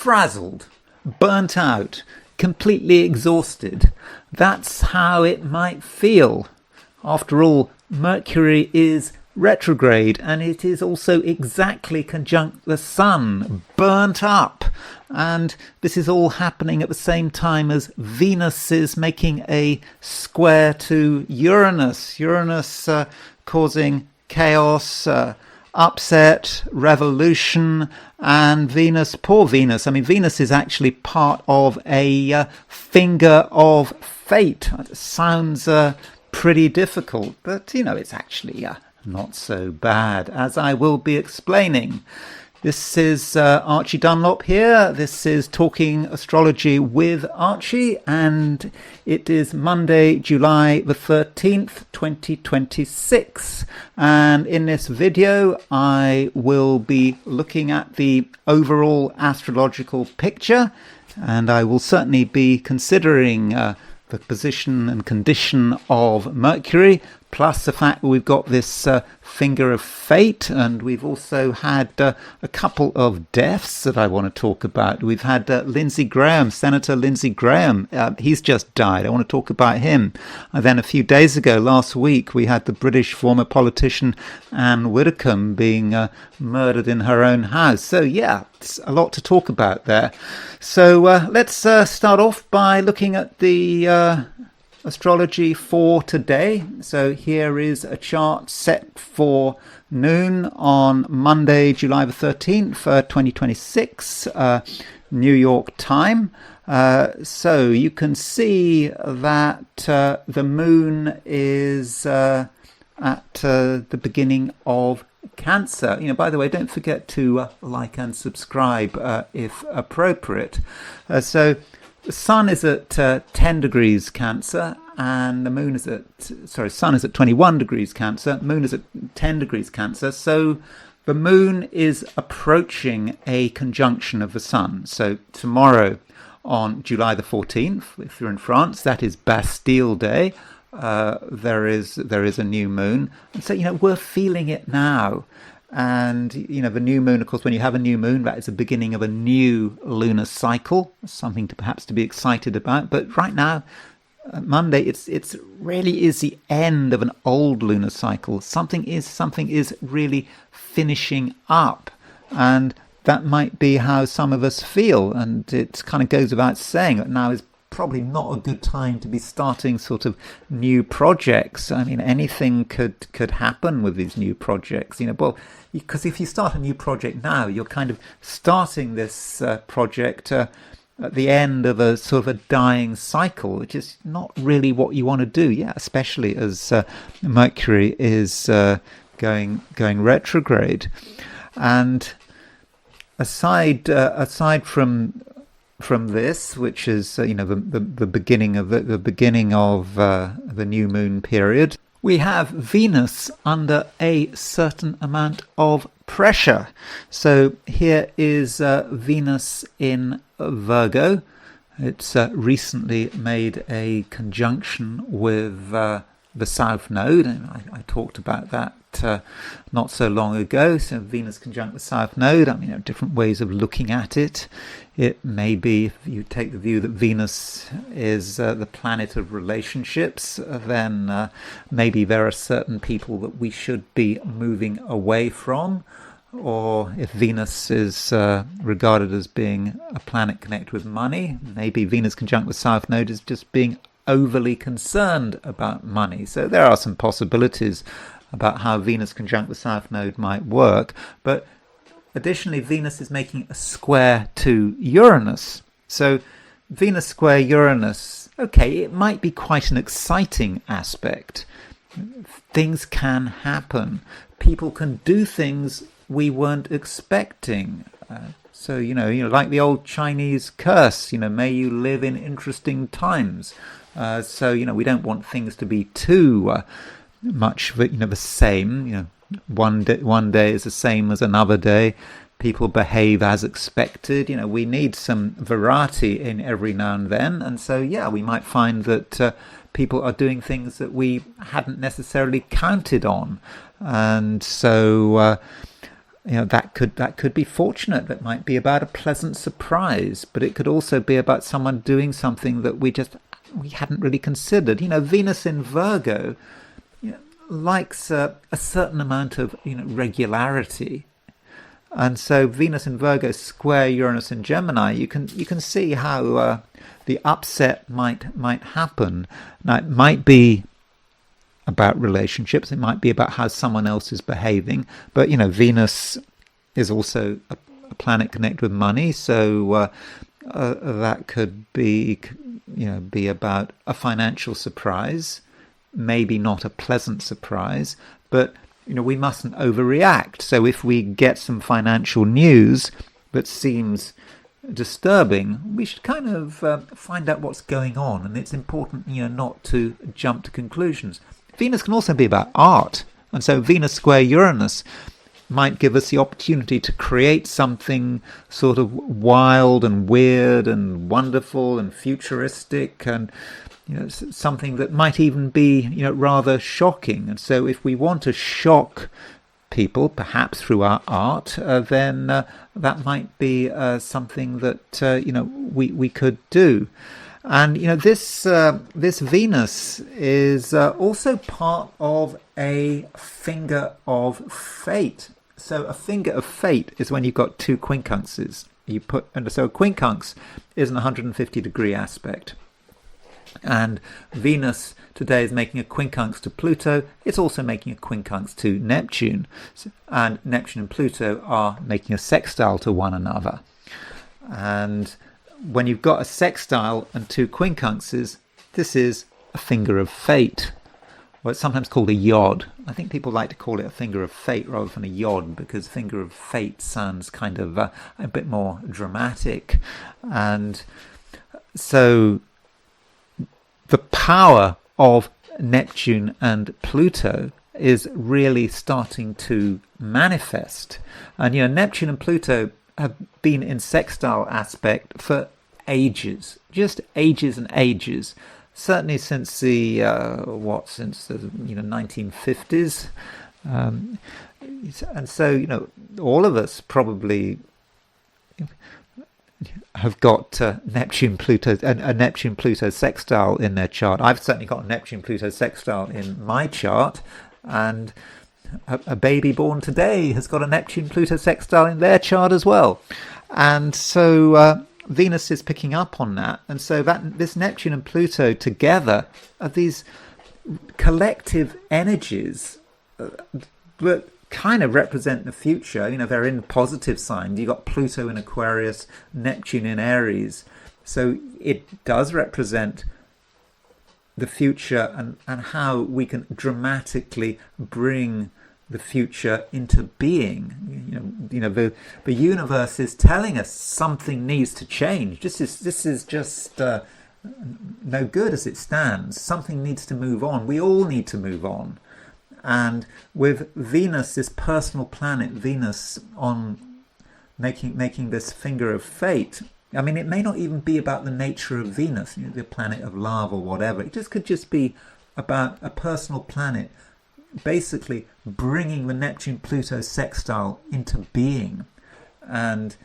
frazzled, burnt out, completely exhausted. That's how it might feel. After all, Mercury is retrograde, and it is also exactly conjunct the Sun, burnt up. And this is all happening at the same time as Venus is making a square to Uranus. Uranus causing chaos, upset, revolution, and Venus, poor Venus. I mean, Venus is actually part of a finger of fate. It sounds pretty difficult, but, it's actually not so bad, as I will be explaining. This is Archie Dunlop here. This is Talking Astrology with Archie, and it is Monday, July the 13th, 2026. And in this video, I will be looking at the overall astrological picture, and I will certainly be considering the position and condition of Mercury, plus the fact that we've got this finger of fate, and we've also had a couple of deaths that I want to talk about. We've had Lindsey Graham, Senator Lindsey Graham. He's just died. I want to talk about him. And then a few days ago, last week, we had the British former politician Ann Widdecombe being murdered in her own house. So yeah, it's a lot to talk about there. So let's start off by looking at the astrology for today. So here is a chart set for noon on Monday, July the 13th, 2026, New York time. So you can see that the moon is at the beginning of Cancer. By the way, don't forget to like and subscribe if appropriate. So the Sun is at 10 degrees Cancer, and the Moon is Sun is at 21 degrees Cancer, Moon is at 10 degrees Cancer. So the Moon is approaching a conjunction of the Sun. So tomorrow, on July the 14th, if you're in France, that is Bastille Day. There is a new moon, and so we're feeling it now. And the new moon, of course, when you have a new moon, that is the beginning of a new lunar cycle, something to perhaps to be excited about. But right now, Monday, it's really is the end of an old lunar cycle. Something is really finishing up, and that might be how some of us feel. And it kind of goes without saying that now is probably not a good time to be starting sort of new projects. I mean, anything could happen with these new projects, because if you start a new project now, you're kind of starting this project at the end of a sort of a dying cycle, which is not really what you want to do. Yeah, especially as Mercury is going retrograde. And aside from this, which is the beginning of the new moon period, we have Venus under a certain amount of pressure. So here is Venus in Virgo. It's recently made a conjunction with the South Node, and I talked about that not so long ago. So Venus conjunct the South Node. I mean, there are different ways of looking at it. It may be, if you take the view that Venus is the planet of relationships, then maybe there are certain people that we should be moving away from. Or if Venus is regarded as being a planet connected with money, maybe Venus conjunct the South Node is just being overly concerned about money. So there are some possibilities about how Venus conjunct the South Node might work. But additionally, Venus is making a square to Uranus. So Venus square Uranus, okay, it might be quite an exciting aspect. Things can happen. People can do things we weren't expecting. So, like the old Chinese curse, may you live in interesting times. So, we don't want things to be too much, the same. One day is the same as another day. People behave as expected. We need some variety in every now and then. And so, yeah, we might find that people are doing things that we hadn't necessarily counted on. And so that could be fortunate. That might be about a pleasant surprise, but it could also be about someone doing something that we hadn't really considered. Venus in Virgo likes a certain amount of regularity, and so Venus in Virgo square Uranus in Gemini. You can see how the upset might happen. Now, it might be about relationships, it might be about how someone else is behaving, but Venus is also a planet connected with money, so that could be about a financial surprise, maybe not a pleasant surprise, but we mustn't overreact. So if we get some financial news that seems disturbing, we should kind of find out what's going on, and it's important not to jump to conclusions. Venus can also be about art, and so Venus square Uranus might give us the opportunity to create something sort of wild and weird and wonderful and futuristic, and something that might even be rather shocking. And so if we want to shock people, perhaps through our art, then that might be something that we could do. And this Venus is also part of a finger of fate. So a finger of fate is when you've got two quincunxes. So a quincunx is an 150-degree aspect. And Venus today is making a quincunx to Pluto. It's also making a quincunx to Neptune. And Neptune and Pluto are making a sextile to one another. And when you've got a sextile and two quincunxes, this is a finger of fate. Well, it's sometimes called a yod. I think people like to call it a finger of fate rather than a yod, because finger of fate sounds kind of a bit more dramatic. And so the power of Neptune and Pluto is really starting to manifest. And Neptune and Pluto have been in sextile aspect for ages, just ages and ages. Certainly since the 1950s, and so all of us probably have got Neptune Pluto a Neptune Pluto sextile in their chart. I've certainly got a Neptune Pluto sextile in my chart, and a baby born today has got a Neptune Pluto sextile in their chart as well. And so Venus is picking up on that, and so this Neptune and Pluto together are these collective energies that kind of represent the future. They're in positive signs. You've got Pluto in Aquarius, Neptune in Aries, so it does represent the future and how we can dramatically bring the future into being. The universe is telling us something needs to change. This is just no good as it stands. Something needs to move on. We all need to move on. And with Venus, this personal planet, Venus on making this finger of fate, I mean, it may not even be about the nature of Venus, the planet of love or whatever. It could just be about a personal planet basically bringing the Neptune-Pluto sextile into being and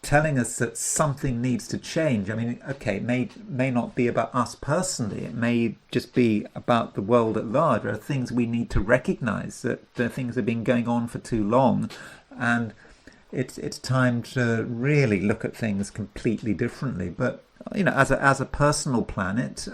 telling us that something needs to change. I mean, okay, it may not be about us personally. It may just be about the world at large. There are things we need to recognize, that the things have been going on for too long, and it's time to really look at things completely differently. But as a personal planet,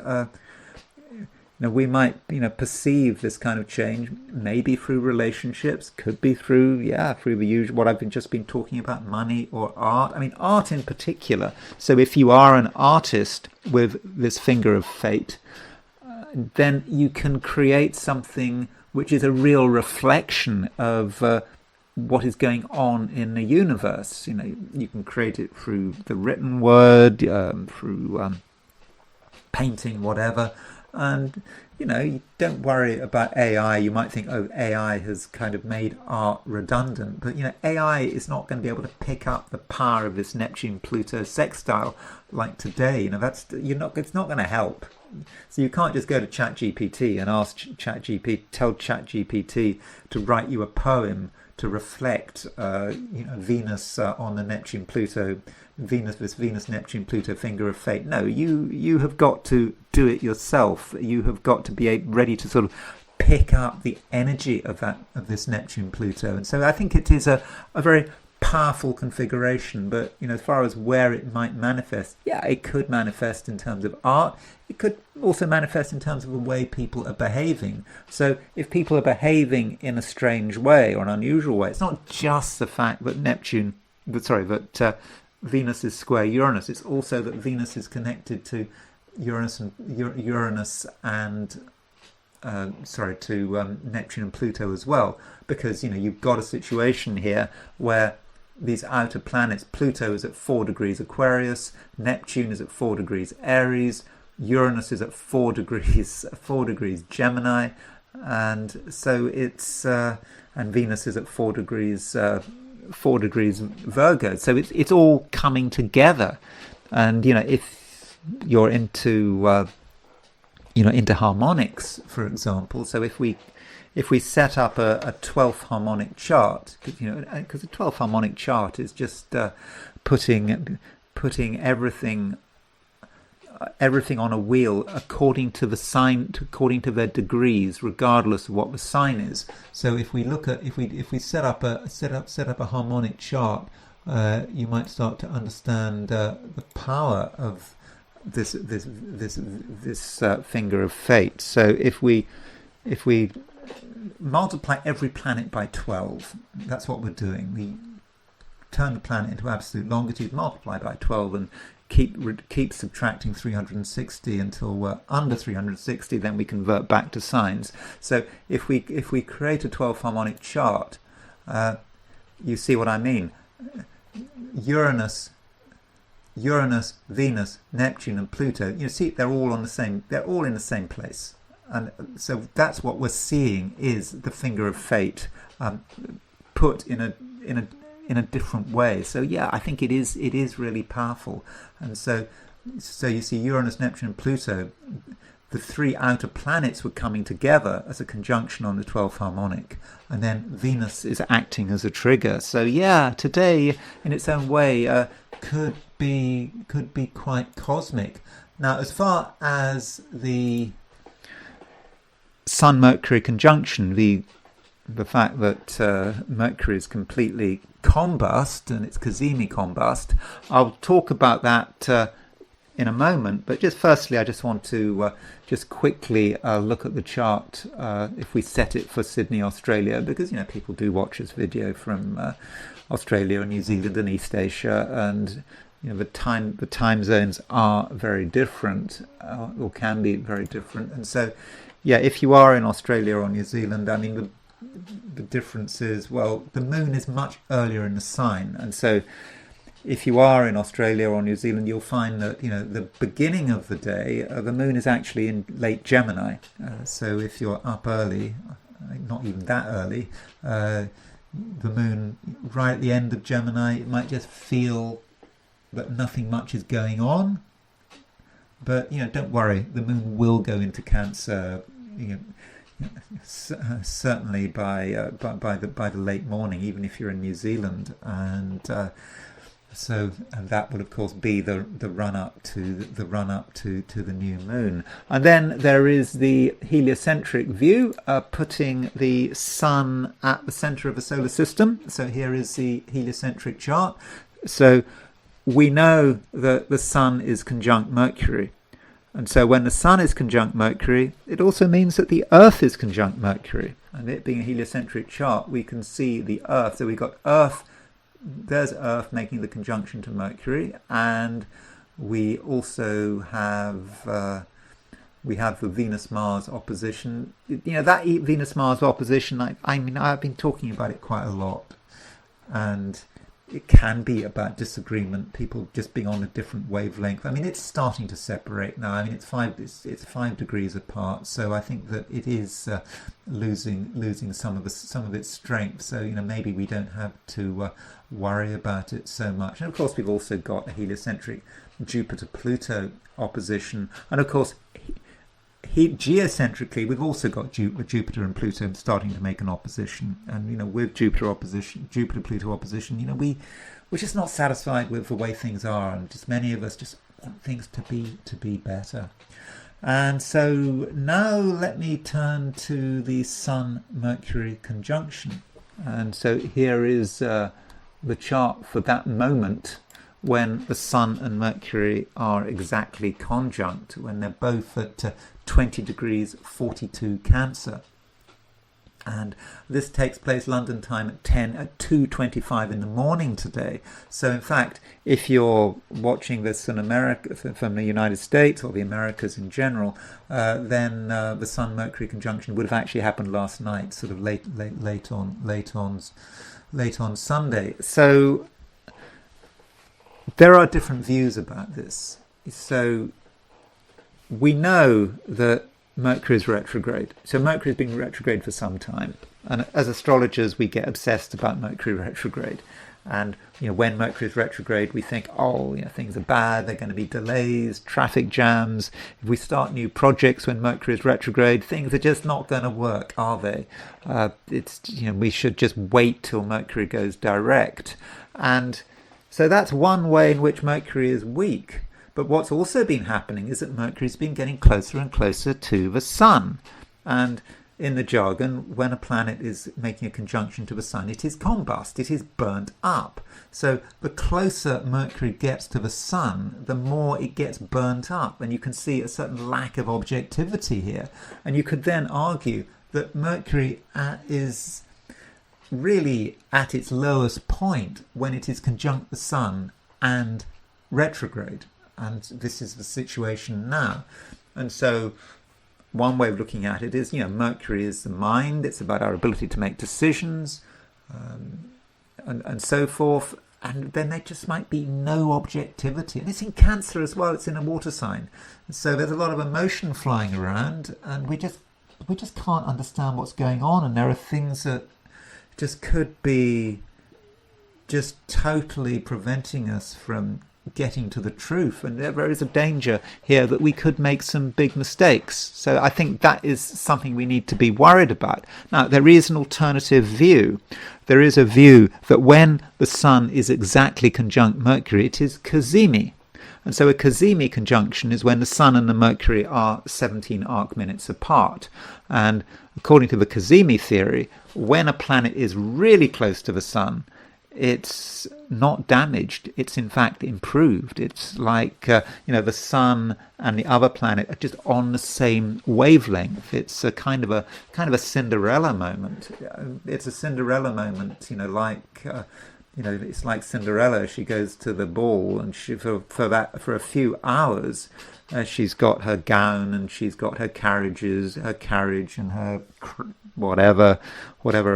we might perceive this kind of change maybe through relationships, could be through the usual, what I've just been talking about, money or art. I mean, art in particular. So if you are an artist with this finger of fate, then you can create something which is a real reflection of what is going on in the universe. You can create it through the written word, through painting, whatever. And you don't worry about AI. You might think, AI has kind of made art redundant, but AI is not going to be able to pick up the power of this Neptune-Pluto sextile like today. It's not going to help. So you can't just go to ChatGPT and tell ChatGPT to write you a poem to reflect, Venus on the this Venus Neptune Pluto finger of fate. No, you have got to do it yourself. You have got to be ready to sort of pick up the energy of this Neptune Pluto, and so I think it is a very powerful configuration. But as far as where it might manifest, it could manifest in terms of art. It could also manifest in terms of the way people are behaving. So if people are behaving in a strange way or an unusual way, it's not just the fact that Venus is square Uranus. It's also that Venus is connected to Neptune and Pluto as well, because you've got a situation here where these outer planets, Pluto is at 4 degrees Aquarius, Neptune is at 4 degrees Aries, Uranus is at 4 degrees Gemini, and so it's and Venus is at 4 degrees Virgo. So it's all coming together, and if you're into harmonics, for example. So if we set up a 12th harmonic chart, because a 12th harmonic chart is just putting everything on a wheel according to the sign, according to their degrees, regardless of what the sign is. So if we set up a harmonic chart, you might start to understand the power of this finger of fate. So if we multiply every planet by 12, that's what we're doing. We turn the planet into absolute longitude, multiply by 12, and keep subtracting 360 until we're under 360. Then we convert back to signs. So if we create a 12 harmonic chart, you see what I mean. Uranus, Venus, Neptune, and Pluto. They're all in the same place, and so that's what we're seeing is the finger of fate put in a different way. So I think it is really powerful, and so you see Uranus, Neptune, and Pluto. The 3 outer planets were coming together as a conjunction on the 12th harmonic, and then Venus is acting as a trigger. So today, in its own way, could be quite cosmic. Now, as far as the Sun-Mercury conjunction, the fact that Mercury is completely combust and it's Cazimi combust, I'll talk about that in a moment. But just firstly, I just want to just quickly look at the chart if we set it for Sydney, Australia, because people do watch this video from Australia and New Zealand and East Asia, and the time zones are very different, or can be very different. And so if you are in Australia or New Zealand, I mean the difference is, well, the moon is much earlier in the sign, and so if you are in Australia or New Zealand, you'll find that the beginning of the day, the moon is actually in late Gemini. So if you're up early, not even that early, the moon right at the end of Gemini, it might just feel that nothing much is going on. But don't worry, the moon will go into Cancer. Certainly by the late morning, even if you're in New Zealand, and that would of course be the run up to the new moon. And then there is the heliocentric view, putting the sun at the center of the solar system. So here is the heliocentric chart. So we know that the sun is conjunct Mercury. And so when the sun is conjunct Mercury, it also means that the Earth is conjunct Mercury. And it being a heliocentric chart, we can see the Earth. So we've got Earth, there's Earth making the conjunction to Mercury. And we also have the Venus-Mars opposition. That Venus-Mars opposition, I mean, I've been talking about it quite a lot. And it can be about disagreement, people just being on a different wavelength. I mean, it's starting to separate now. I mean, it's 5 degrees apart. So I think that it is losing some of its strength. So maybe we don't have to worry about it so much. And of course, we've also got a heliocentric Jupiter-Pluto opposition, and of course, geocentrically, we've also got Jupiter and Pluto starting to make an opposition, and with Jupiter-Pluto opposition, we're just not satisfied with the way things are, and just many of us just want things to be better. And so now let me turn to the Sun-Mercury conjunction. And so here is the chart for that moment when the Sun and Mercury are exactly conjunct, when they're both at 20 degrees 42 Cancer. And this takes place London time at 2:25 in the morning today. So in fact, if you're watching this in America, from the United States or the Americas in general, then the Sun-Mercury conjunction would have actually happened last night, sort of late on Sunday. So there are different views about this. So we know that Mercury is retrograde. So Mercury has been retrograde for some time. And as astrologers, we get obsessed about Mercury retrograde. And when Mercury is retrograde, we think, things are bad, there are going to be delays, traffic jams. If we start new projects when Mercury is retrograde, things are just not going to work, are they? We should just wait till Mercury goes direct. And so that's one way in which Mercury is weak. But what's also been happening is that Mercury's been getting closer and closer to the Sun. And in the jargon, when a planet is making a conjunction to the Sun, it is combust, it is burnt up. So the closer Mercury gets to the Sun, the more it gets burnt up. And you can see a certain lack of objectivity here. And you could then argue that Mercury is really at its lowest point when it is conjunct the Sun and retrograde. And this is the situation now. And so one way of looking at it is, Mercury is the mind. It's about our ability to make decisions, and so forth. And then there just might be no objectivity. And it's in Cancer as well. It's in a water sign. And so there's a lot of emotion flying around, and we just can't understand what's going on. And there are things that just could be just totally preventing us from getting to the truth, and there is a danger here that we could make some big mistakes. So I think that is something we need to be worried about. Now, there is an alternative view. There is a view that when the Sun is exactly conjunct Mercury, it is Cazimi. And so a Cazimi conjunction is when the Sun and the Mercury are 17 arc minutes apart. And according to the Cazimi theory, when a planet is really close to the Sun, it's not damaged, it's in fact improved. It's like the Sun and the other planet are just on the same wavelength. It's a kind of a Cinderella moment. It's a Cinderella moment, it's like Cinderella. She goes to the ball, and she for a few hours she's got her gown, and she's got her carriage and her whatever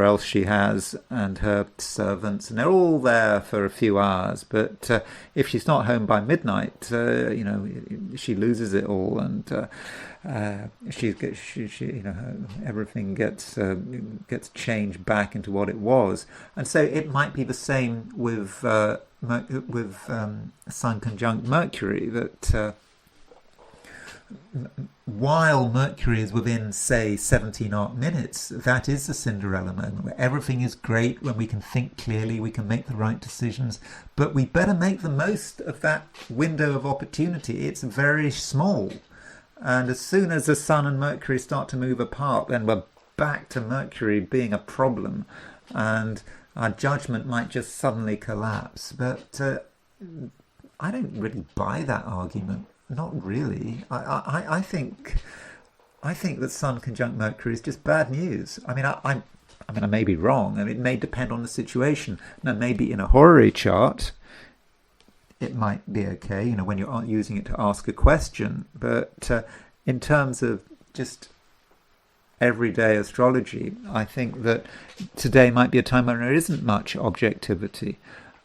else she has, and her servants, and they're all there for a few hours. But if she's not home by midnight, she loses it all, and everything gets changed back into what it was. And so it might be the same with Sun conjunct Mercury, that while Mercury is within, say, 17 arc minutes, that is the Cinderella moment where everything is great, when we can think clearly, we can make the right decisions, but we better make the most of that window of opportunity. It's very small. And as soon as the Sun and Mercury start to move apart, then we're back to Mercury being a problem, and our judgment might just suddenly collapse. But I don't really buy that argument. Not really. I think that Sun conjunct Mercury is just bad news. I may be wrong. It may depend on the situation. Now, maybe in a horary chart, it might be okay, when you're using it to ask a question. But in terms of just everyday astrology, I think that today might be a time when there isn't much objectivity.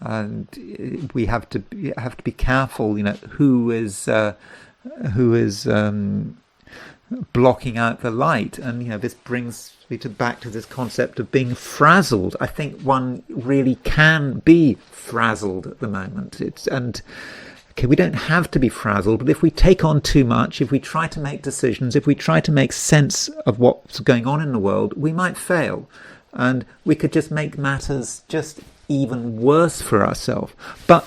And we have to be careful, who is blocking out the light. And this brings me back to this concept of being frazzled. I think one really can be frazzled at the moment. okay, we don't have to be frazzled, but if we take on too much, if we try to make decisions, if we try to make sense of what's going on in the world, we might fail. And we could just make matters just even worse for ourselves. But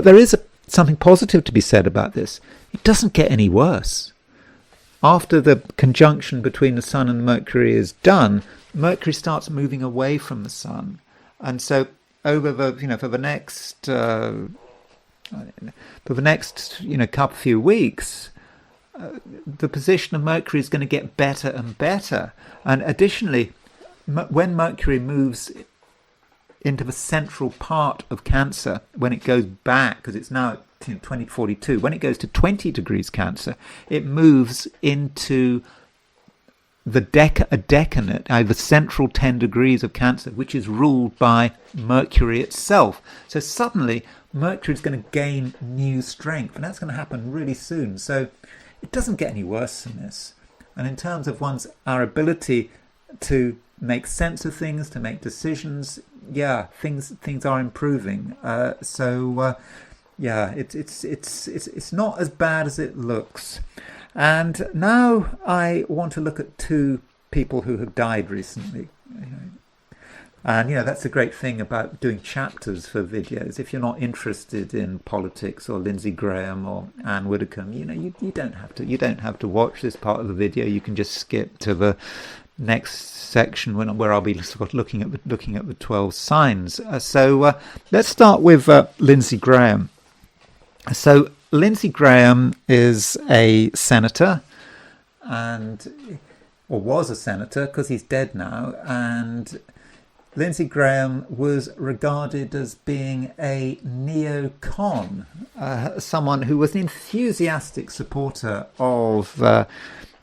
there is something positive to be said about this. It doesn't get any worse. After the conjunction between the Sun and Mercury is done, Mercury starts moving away from the Sun. And so over the, for the next couple few weeks, the position of Mercury is going to get better and better. And additionally, when Mercury moves into the central part of Cancer, when it goes back, because it's now at 2042, when it goes to 20 degrees Cancer, it moves into a decanate, the central 10 degrees of Cancer, which is ruled by Mercury itself. So suddenly Mercury is going to gain new strength, and that's going to happen really soon. So it doesn't get any worse than this. And in terms of our ability to make sense of things, to make decisions, things are improving. It's not as bad as it looks. And now I want to look at two people who have died recently. And that's the great thing about doing chapters for videos. If you're not interested in politics or Lindsey Graham or Ann Widdecombe, you don't have to watch this part of the video. You can just skip to the next section where I'll be looking at the 12 signs. So let's start with Lindsey Graham. So Lindsey Graham is a senator, or was a senator because he's dead now. And Lindsey Graham was regarded as being a neocon, someone who was an enthusiastic supporter of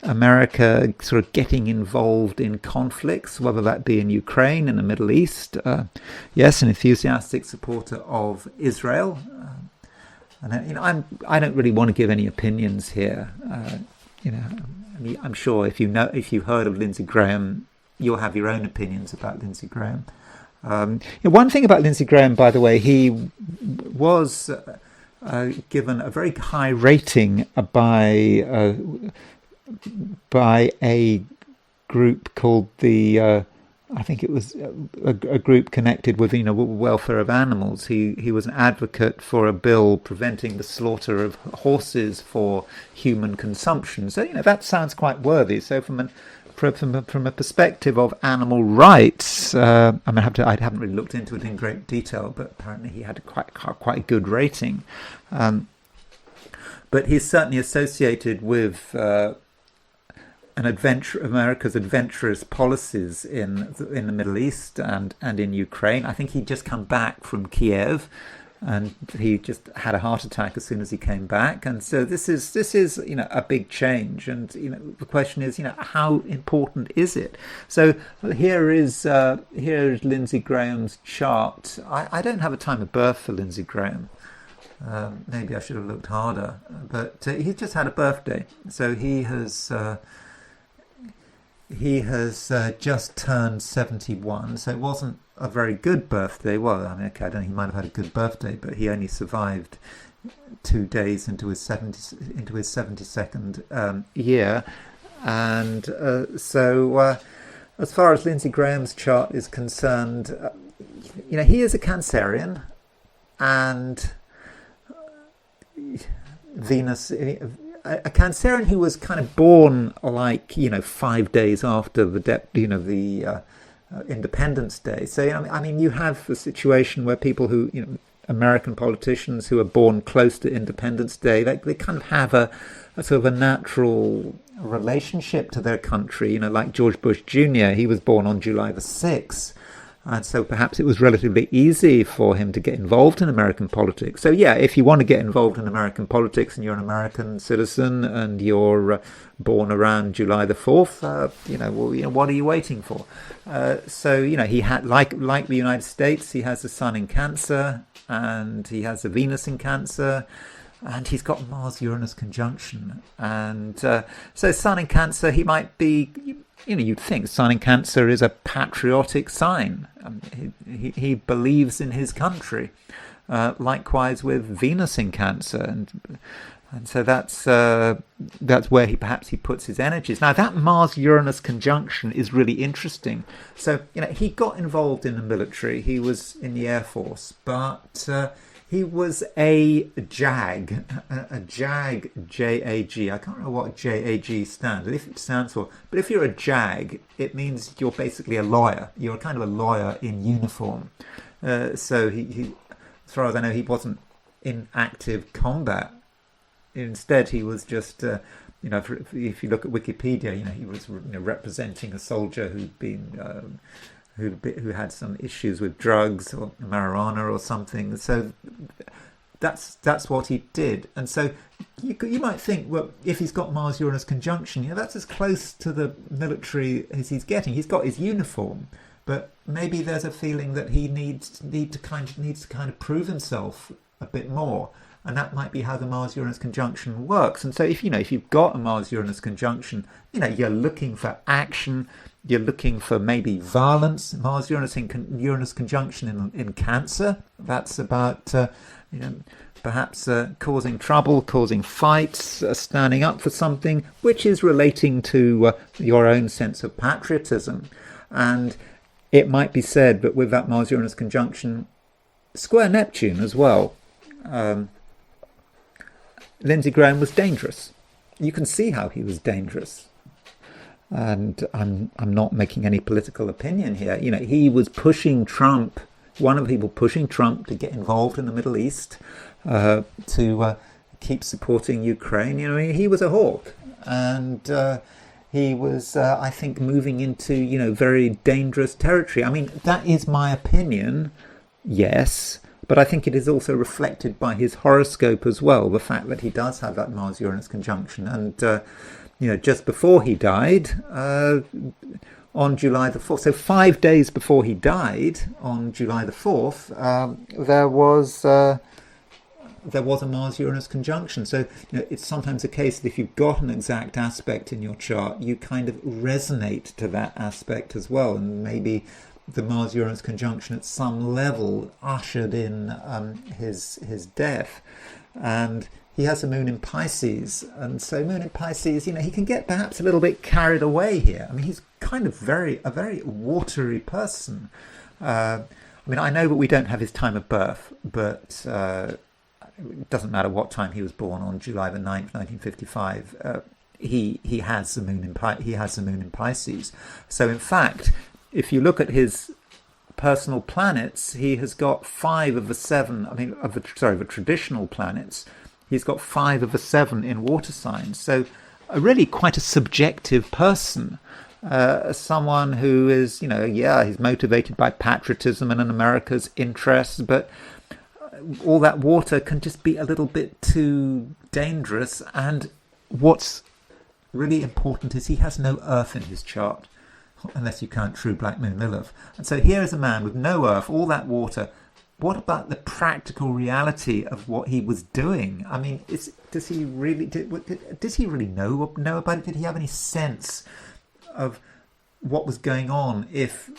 America sort of getting involved in conflicts, whether that be in Ukraine, in the Middle East. Yes, an enthusiastic supporter of Israel. And I don't really want to give any opinions here. I'm sure if you've heard of Lindsey Graham, you'll have your own opinions about Lindsey Graham. One thing about Lindsey Graham, by the way, he was given a very high rating by a group called the I think it was a group connected with welfare of animals. He was an advocate for a bill preventing the slaughter of horses for human consumption. So that sounds quite worthy. So from a perspective of animal rights, I haven't really looked into it in great detail, but apparently he had quite a good rating. But he's certainly associated with America's adventurous policies in the Middle East and in Ukraine. I think he'd just come back from Kiev, and he just had a heart attack as soon as he came back. And so this is a big change. And the question is how important is it? So here is Lindsey Graham's chart. I don't have a time of birth for Lindsey Graham. Maybe I should have looked harder, but he's just had a birthday. So he has just turned 71, so it wasn't a very good birthday. Well, I don't know, he might have had a good birthday, but he only survived 2 days into his 72nd year. And so as far as Lindsey Graham's chart is concerned, he is a Cancerian, and Venus... A Cancerian who was kind of born 5 days after the Independence Day. So you have a situation where people who American politicians who are born close to Independence Day, they kind of have a sort of a natural relationship to their country. Like George Bush Jr., he was born on July the 6th. And so perhaps it was relatively easy for him to get involved in American politics. So if you want to get involved in American politics and you're an American citizen and you're born around July the 4th, what are you waiting for? So he had, like the United States, he has the Sun in Cancer and he has the Venus in Cancer. And he's got Mars-Uranus conjunction. And so Sun in Cancer, he might be... you'd think Sun in Cancer is a patriotic sign. He believes in his country. Likewise with Venus in Cancer, and so that's where he puts his energies. Now that Mars-Uranus conjunction is really interesting. So he got involved in the military. He was in the Air Force, but he was a JAG, J-A-G. I can't remember what JAG stands for, but if you're a JAG, it means you're basically a lawyer. You're kind of a lawyer in uniform. So he, as far as I know, he wasn't in active combat. Instead, he was just, if you look at Wikipedia, he was representing a soldier who'd been who had some issues with drugs or marijuana or something. So that's what he did. And so you might think, well, if he's got Mars-Uranus conjunction, that's as close to the military as he's getting. He's got his uniform, but maybe there's a feeling that he needs to kind of prove himself a bit more. And that might be how the Mars-Uranus conjunction works. And so if you've got a Mars-Uranus conjunction, you're looking for action, you're looking for maybe violence. Mars-Uranus conjunction in Cancer, that's about perhaps causing trouble, causing fights, standing up for something, which is relating to your own sense of patriotism. And it might be said that with that Mars-Uranus conjunction, square Neptune as well, Lindsey Graham was dangerous. You can see how he was dangerous. And I'm not making any political opinion here. He was pushing Trump, one of the people pushing Trump to get involved in the Middle East, to keep supporting Ukraine. He was a hawk. And he was, I think, moving into, very dangerous territory. I mean, that is my opinion, yes. But I think it is also reflected by his horoscope as well, the fact that he does have that Mars-Uranus conjunction. And, just before he died, on July the 4th, so 5 days before he died, on July the 4th, there was a Mars-Uranus conjunction. So it's sometimes the case that if you've got an exact aspect in your chart, you kind of resonate to that aspect as well. And maybe the Mars-Uranus conjunction at some level ushered in his death. And he has a moon in Pisces, and so moon in Pisces, he can get perhaps a little bit carried away here. I mean, he's kind of a very watery person. I know that we don't have his time of birth, but it doesn't matter what time he was born on July the 9th, 1955. He has the moon in Pisces. So in fact, if you look at his personal planets, he has got 5 of the 7. Of the traditional planets, he's got 5 of the 7 in water signs. So, really quite a subjective person. Someone who is, he's motivated by patriotism and in America's interests, but all that water can just be a little bit too dangerous. And what's really important is he has no earth in his chart, unless you count true black moon Lilith. And so here is a man with no earth, all that water. What about the practical reality of what he was doing? I mean, does he really know about it? Did he have any sense of what was going on if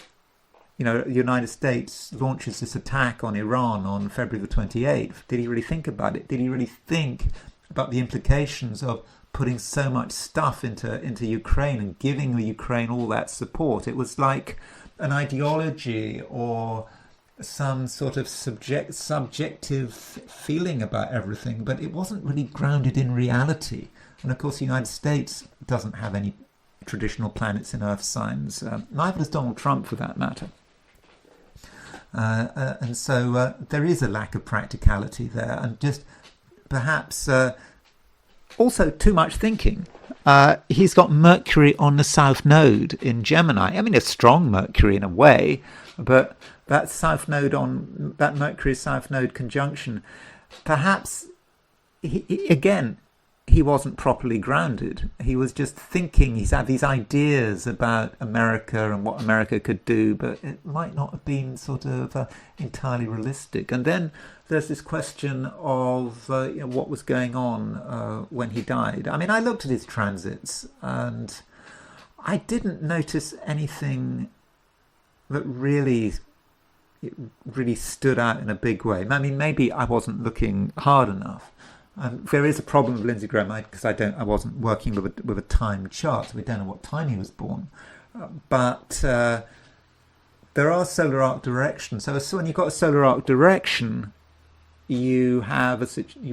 the United States launches this attack on Iran on February the 28th? Did he really think about it? Did he really think about the implications of putting so much stuff into Ukraine and giving the Ukraine all that support? It was like an ideology or some sort of subjective feeling about everything, but it wasn't really grounded in reality. And of course, the United States doesn't have any traditional planets in Earth signs. Neither does Donald Trump, for that matter. And so there is a lack of practicality there, and just perhaps also too much thinking. He's got Mercury on the South Node in Gemini. I mean, a strong Mercury in a way, but that Mercury South Node conjunction, perhaps he wasn't properly grounded. He was just thinking. He's had these ideas about America and what America could do, but it might not have been sort of entirely realistic. And then there's this question of what was going on when he died. I mean, I looked at his transits and I didn't notice anything that really it really stood out in a big way. I mean, maybe I wasn't looking hard enough. There is a problem with Lindsey Graham because I wasn't working with a time chart, so we don't know what time he was born. But there are solar arc directions. So when you've got a solar arc direction, you have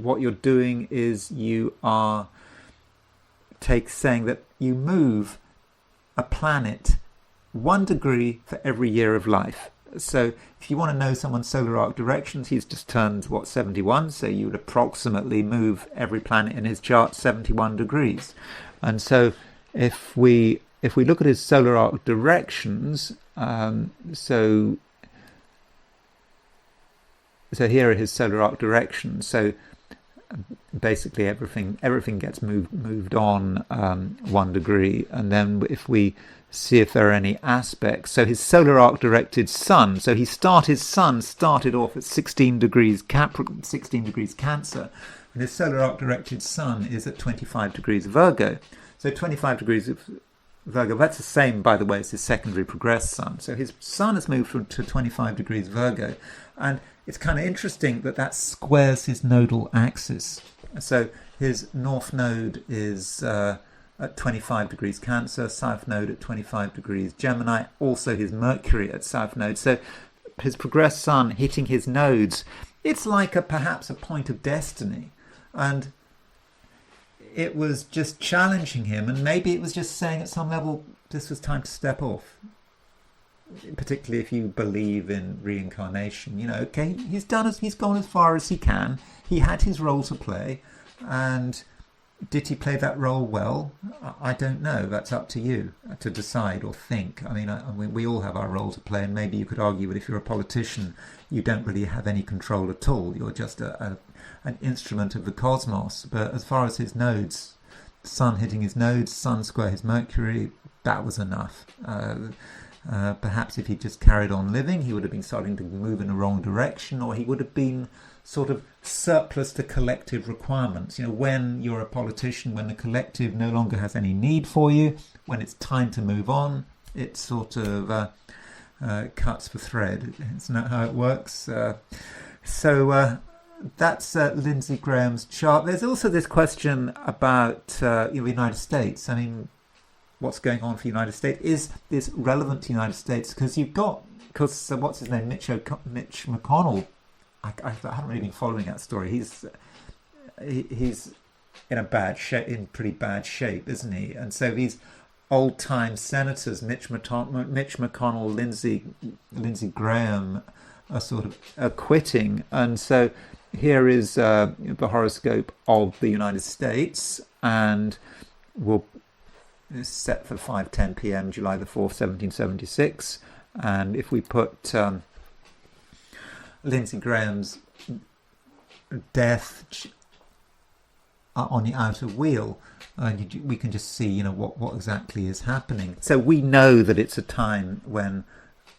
what you're doing is you are saying that you move a planet 1 degree for every year of life. So if you want to know someone's solar arc directions, he's just turned 71, so you would approximately move every planet in his chart 71 degrees. And so if we look at his solar arc directions, so here are his solar arc directions. So basically everything gets moved on 1 degree, and then if we see if there are any aspects. So his solar arc directed sun. So his sun started off at 16 degrees Capricorn, 16 degrees Cancer, and his solar arc directed sun is at 25 degrees Virgo. So 25 degrees of Virgo. That's the same, by the way, as his secondary progressed sun. So his sun has moved to 25 degrees Virgo, and it's kind of interesting that squares his nodal axis. So his north node is at 25 degrees Cancer, south node at 25 degrees Gemini, also his Mercury at south node. So his progressed sun hitting his nodes, it's like perhaps a point of destiny. And it was just challenging him, and maybe it was just saying at some level this was time to step off. Particularly if you believe in reincarnation, okay, he's gone as far as he can. He had his role to play, and did he play that role well? I don't know. That's up to you to decide or think. I mean, we all have our role to play, and maybe you could argue that if you're a politician, you don't really have any control at all. You're just an instrument of the cosmos. But as far as his nodes, sun hitting his nodes, sun square his Mercury, that was enough. Perhaps if he just carried on living, he would have been starting to move in the wrong direction, or he would have been sort of surplus to collective requirements. When you're a politician, when the collective no longer has any need for you, when it's time to move on, it sort of cuts the thread. It's not how it works. So that's Lindsey Graham's chart. There's also this question about the United States. I mean, what's going on for the United States? Is this relevant to the United States? Because what's his name? Mitch McConnell. I haven't really been following that story. He's in pretty bad shape, isn't he? And so these old-time senators, Mitch McConnell, Lindsey Graham, are sort of quitting. And so here is the horoscope of the United States, and it's set for 5:10 p.m. July the 4th, 1776. And if we put Lindsey Graham's death on the outer wheel, we can just see, what exactly is happening. So we know that it's a time when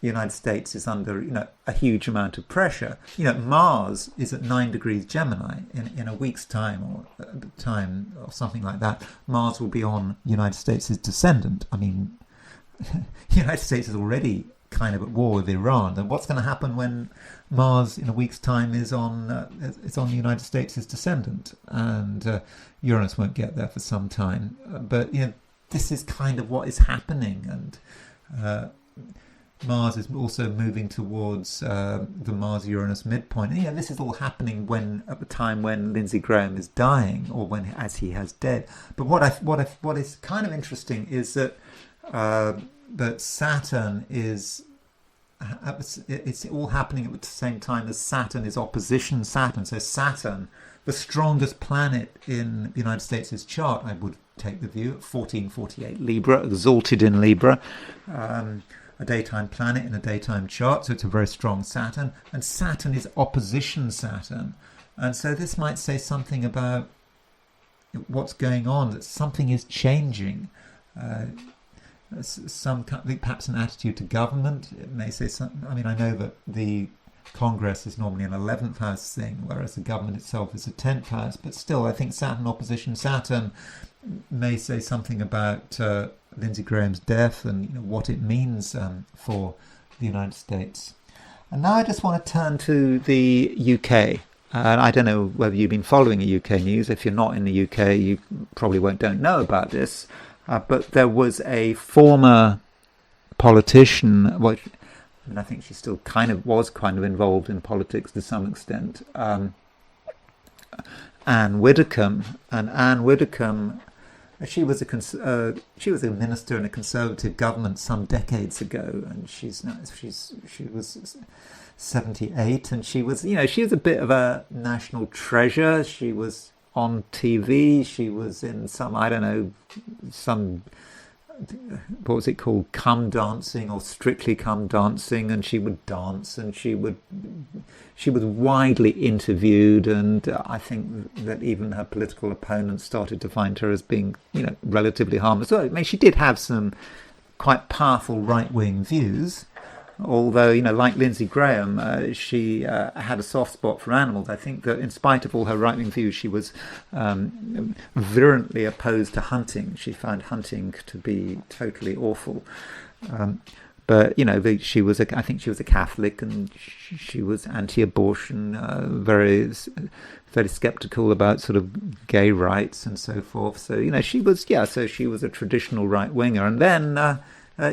the United States is under, a huge amount of pressure. Mars is at 9 degrees Gemini. In a week's time or something like that, Mars will be on the United States' descendant. I mean, the United States is already kind of at war with Iran, and what's going to happen when Mars in a week's time is on the United States' descendant, and Uranus won't get there for some time. But this is kind of what is happening, and Mars is also moving towards the Mars-Uranus midpoint. And this is all happening at the time when Lindsey Graham is dying, or as he has dead. But what is kind of interesting is that Saturn is. It's all happening at the same time as Saturn is opposition Saturn. So Saturn, the strongest planet in the United States' chart, I would take the view, at 1448 Libra, exalted in Libra, a daytime planet in a daytime chart, so it's a very strong Saturn. And Saturn is opposition Saturn. And so this might say something about what's going on, that something is changing. Perhaps an attitude to government. It may say something. I mean, I know that the Congress is normally an 11th house thing, whereas the government itself is a 10th house. But still, I think Saturn opposition Saturn may say something about Lindsey Graham's death and what it means for the United States. And now I just want to turn to the UK. And I don't know whether you've been following the UK news. If you're not in the UK, you probably don't know about this. But there was a former politician, well, I think she still was involved in politics to some extent, Ann Widdecombe. And Ann Widdecombe, she was a minister in a Conservative government some decades ago, and she was 78, and she was a bit of a national treasure. She was on TV. She was in some what was it called, Come Dancing or Strictly Come Dancing, and she would dance, and she was widely interviewed, and I think that even her political opponents started to find her as being relatively harmless. So, I mean, she did have some quite powerful right-wing views, although like Lindsey Graham, she had a soft spot for animals. I think that in spite of all her right-wing views, she was virulently opposed to hunting. She found hunting to be totally awful. But she was I think she was a Catholic, and she was anti-abortion, very sceptical about sort of gay rights and so forth. So she was a traditional right-winger, and then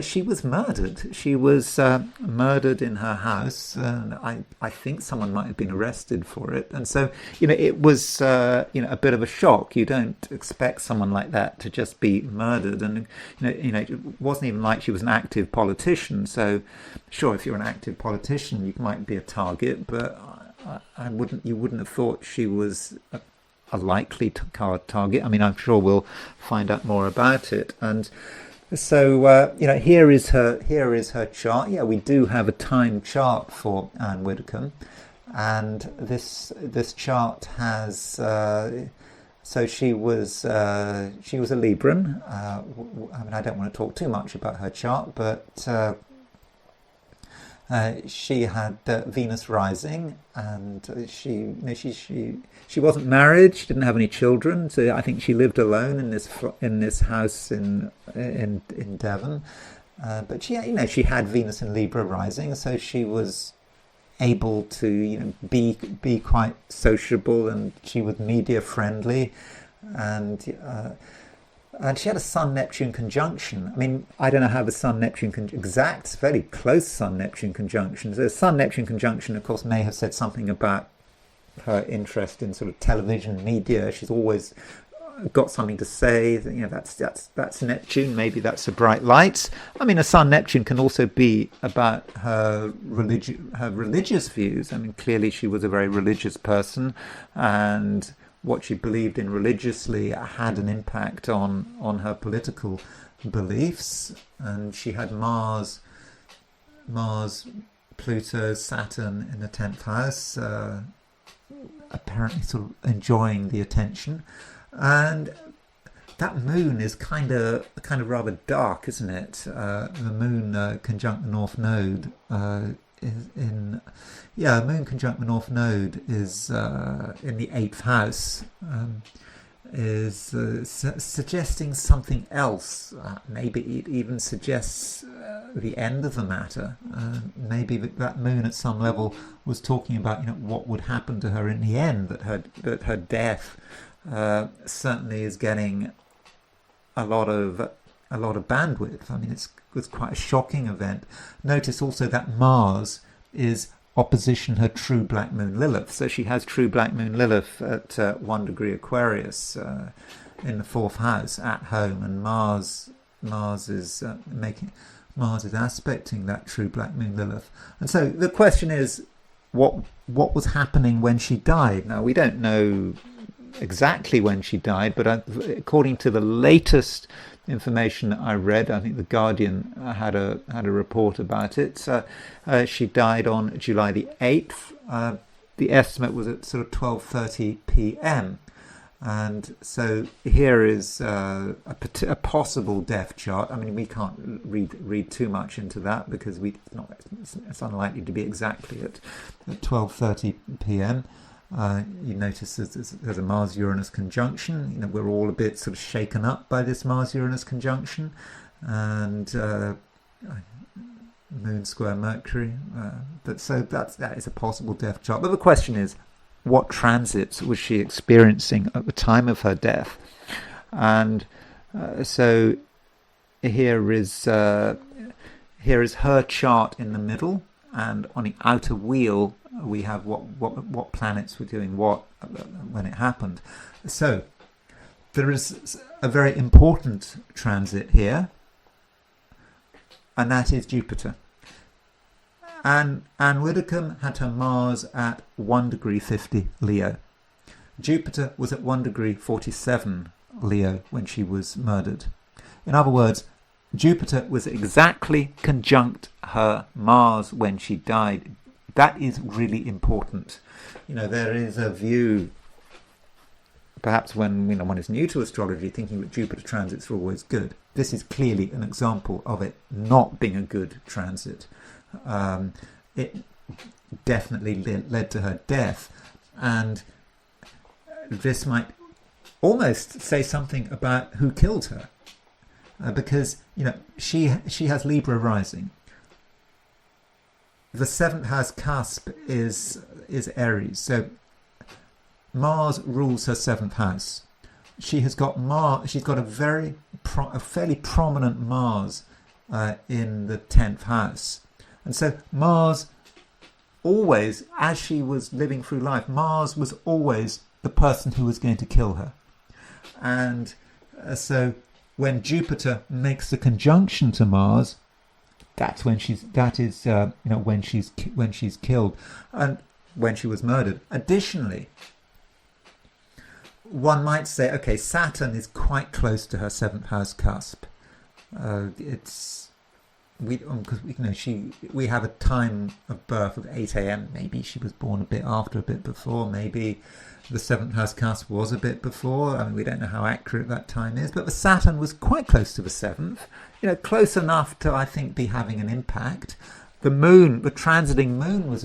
she was murdered. She was murdered in her house, and I think someone might have been arrested for it. And so, it was a bit of a shock. You don't expect someone like that to just be murdered, and it wasn't even like she was an active politician. So, sure, if you're an active politician, you might be a target, but you wouldn't have thought she was a likely target. I mean, I'm sure we'll find out more about it. And so here is her chart. Yeah, we do have a time chart for Ann Widdecombe, and this chart has. So she was a Libran. I mean, I don't want to talk too much about her chart, but she had Venus rising, and she wasn't married. She didn't have any children, so I think she lived alone in this house in Devon. But she had Venus and Libra rising, so she was able to be quite sociable, and she was media friendly, and she had a Sun-Neptune conjunction. I mean, I don't know how the Sun-Neptune exact, fairly close Sun-Neptune conjunction. The Sun-Neptune conjunction, of course, may have said something about her interest in sort of television media. She's always got something to say. That's Neptune. Maybe that's the bright lights. I mean, a Sun-Neptune can also be about her religious views. I mean, clearly she was a very religious person, and what she believed in religiously had an impact on her political beliefs. And she had Mars, Pluto, Saturn in the 10th house, apparently sort of enjoying the attention. And that moon is kind of rather dark, isn't it? The moon conjunct the North Node moon conjunct the North Node is in the 8th house, is suggesting something else. Maybe it even suggests the end of the matter. Maybe that moon at some level was talking about what would happen to her in the end. That her death certainly is getting a lot of bandwidth. I mean, it was quite a shocking event. Notice also that Mars is opposition her true black moon Lilith. So she has true black moon Lilith at 1 degree Aquarius in the 4th house at home, and Mars is aspecting that true black moon Lilith. And so the question is, what was happening when she died? Now, we don't know exactly when she died, but according to the latest information that I read, I think the Guardian had a report about it. She died on July the 8th. The estimate was at sort of 12:30 p.m. And so here is a possible death chart. I mean, we can't read too much into that because it's unlikely to be exactly at 12:30 p.m. You notice there's a Mars-Uranus conjunction. We're all a bit sort of shaken up by this Mars-Uranus conjunction, and Moon square Mercury. So that is a possible death chart. But the question is, what transits was she experiencing at the time of her death? And so here is her chart in the middle, and on the outer wheel we have what planets were doing what when it happened. So there is a very important transit here, and that is Jupiter. And Ann Widdecombe had her Mars at 1 degree 50 Leo. Jupiter was at 1 degree 47 Leo when she was murdered. In other words, Jupiter was exactly conjunct her Mars when she died. That is really important. There is a view, perhaps when one is new to astrology, thinking that Jupiter transits are always good. This is clearly an example of it not being a good transit. It definitely led to her death, and this might almost say something about who killed her, because she has Libra rising. The seventh house cusp is Aries, so Mars rules her seventh house. She's got a fairly prominent Mars in the 10th house. And so Mars always, as she was living through life, Mars was always the person who was going to kill her. And so when Jupiter makes the conjunction to Mars, that's when she's killed, and when she was murdered. Additionally, one might say, okay, Saturn is quite close to her 7th house cusp. We have a time of birth of 8 a.m. Maybe she was born a bit after, a bit before. Maybe the 7th house cusp was a bit before. We don't know how accurate that time is. But the Saturn was quite close to the 7th. Close enough to, I think, be having an impact. The moon, the transiting moon, was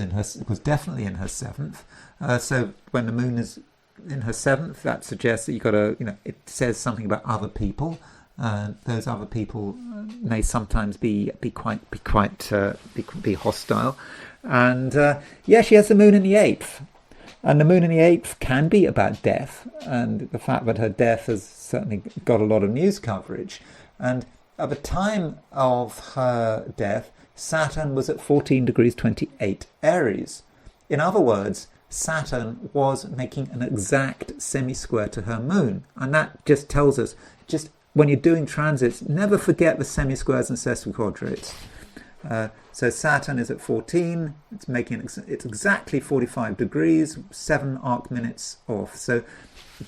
definitely in her 7th. So when the moon is in her 7th, that suggests that it says something about other people. Those other people may sometimes be hostile, and she has the moon in the 8th, and the moon in the 8th can be about death, and the fact that her death has certainly got a lot of news coverage. And at the time of her death, Saturn was at 14 degrees 28 Aries. In other words, Saturn was making an exact semi-square to her moon, and that just tells us, when you're doing transits, never forget the semi-squares and sesquiquadrates. So Saturn is at 14. It's exactly 45 degrees, 7 arc minutes off. So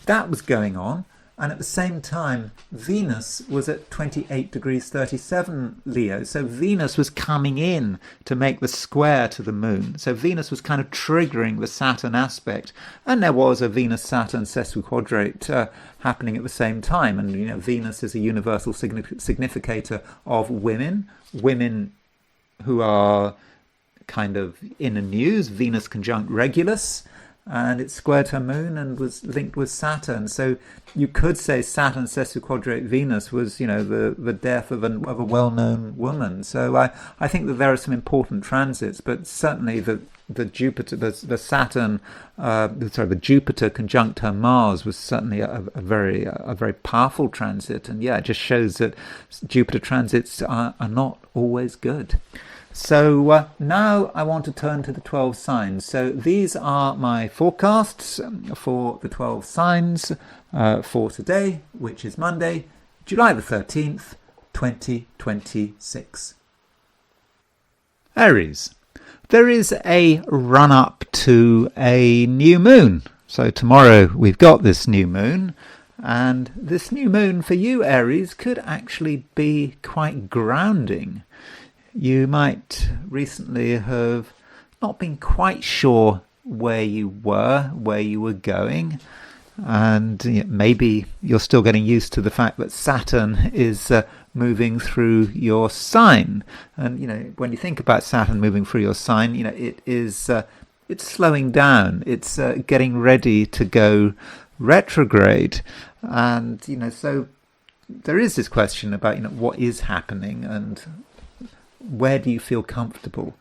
that was going on. And at the same time, Venus was at 28 degrees 37 Leo. So Venus was coming in to make the square to the moon. So Venus was kind of triggering the Saturn aspect. And there was a Venus-Saturn sesquiquadrate happening at the same time. And, Venus is a universal significator of women who are kind of in the news. Venus conjunct Regulus. And it squared her moon and was linked with Saturn. So you could say Saturn sesquiquadrate Venus was, the death of a well-known woman. So I think that there are some important transits, but certainly the Jupiter conjunct her Mars was certainly a very powerful transit. And it just shows that Jupiter transits are not always good. So now I want to turn to the 12 signs. So these are my forecasts for the 12 signs for today, which is Monday, July the 13th, 2026. Aries. There is a run-up to a new moon. So tomorrow we've got this new moon. And this new moon for you, Aries, could actually be quite grounding. You might recently have not been quite sure where you were going, and maybe you're still getting used to the fact that Saturn is moving through your sign. And when you think about Saturn moving through your sign, it's slowing down. It's getting ready to go retrograde, and so there is this question about what is happening and where do you feel comfortable?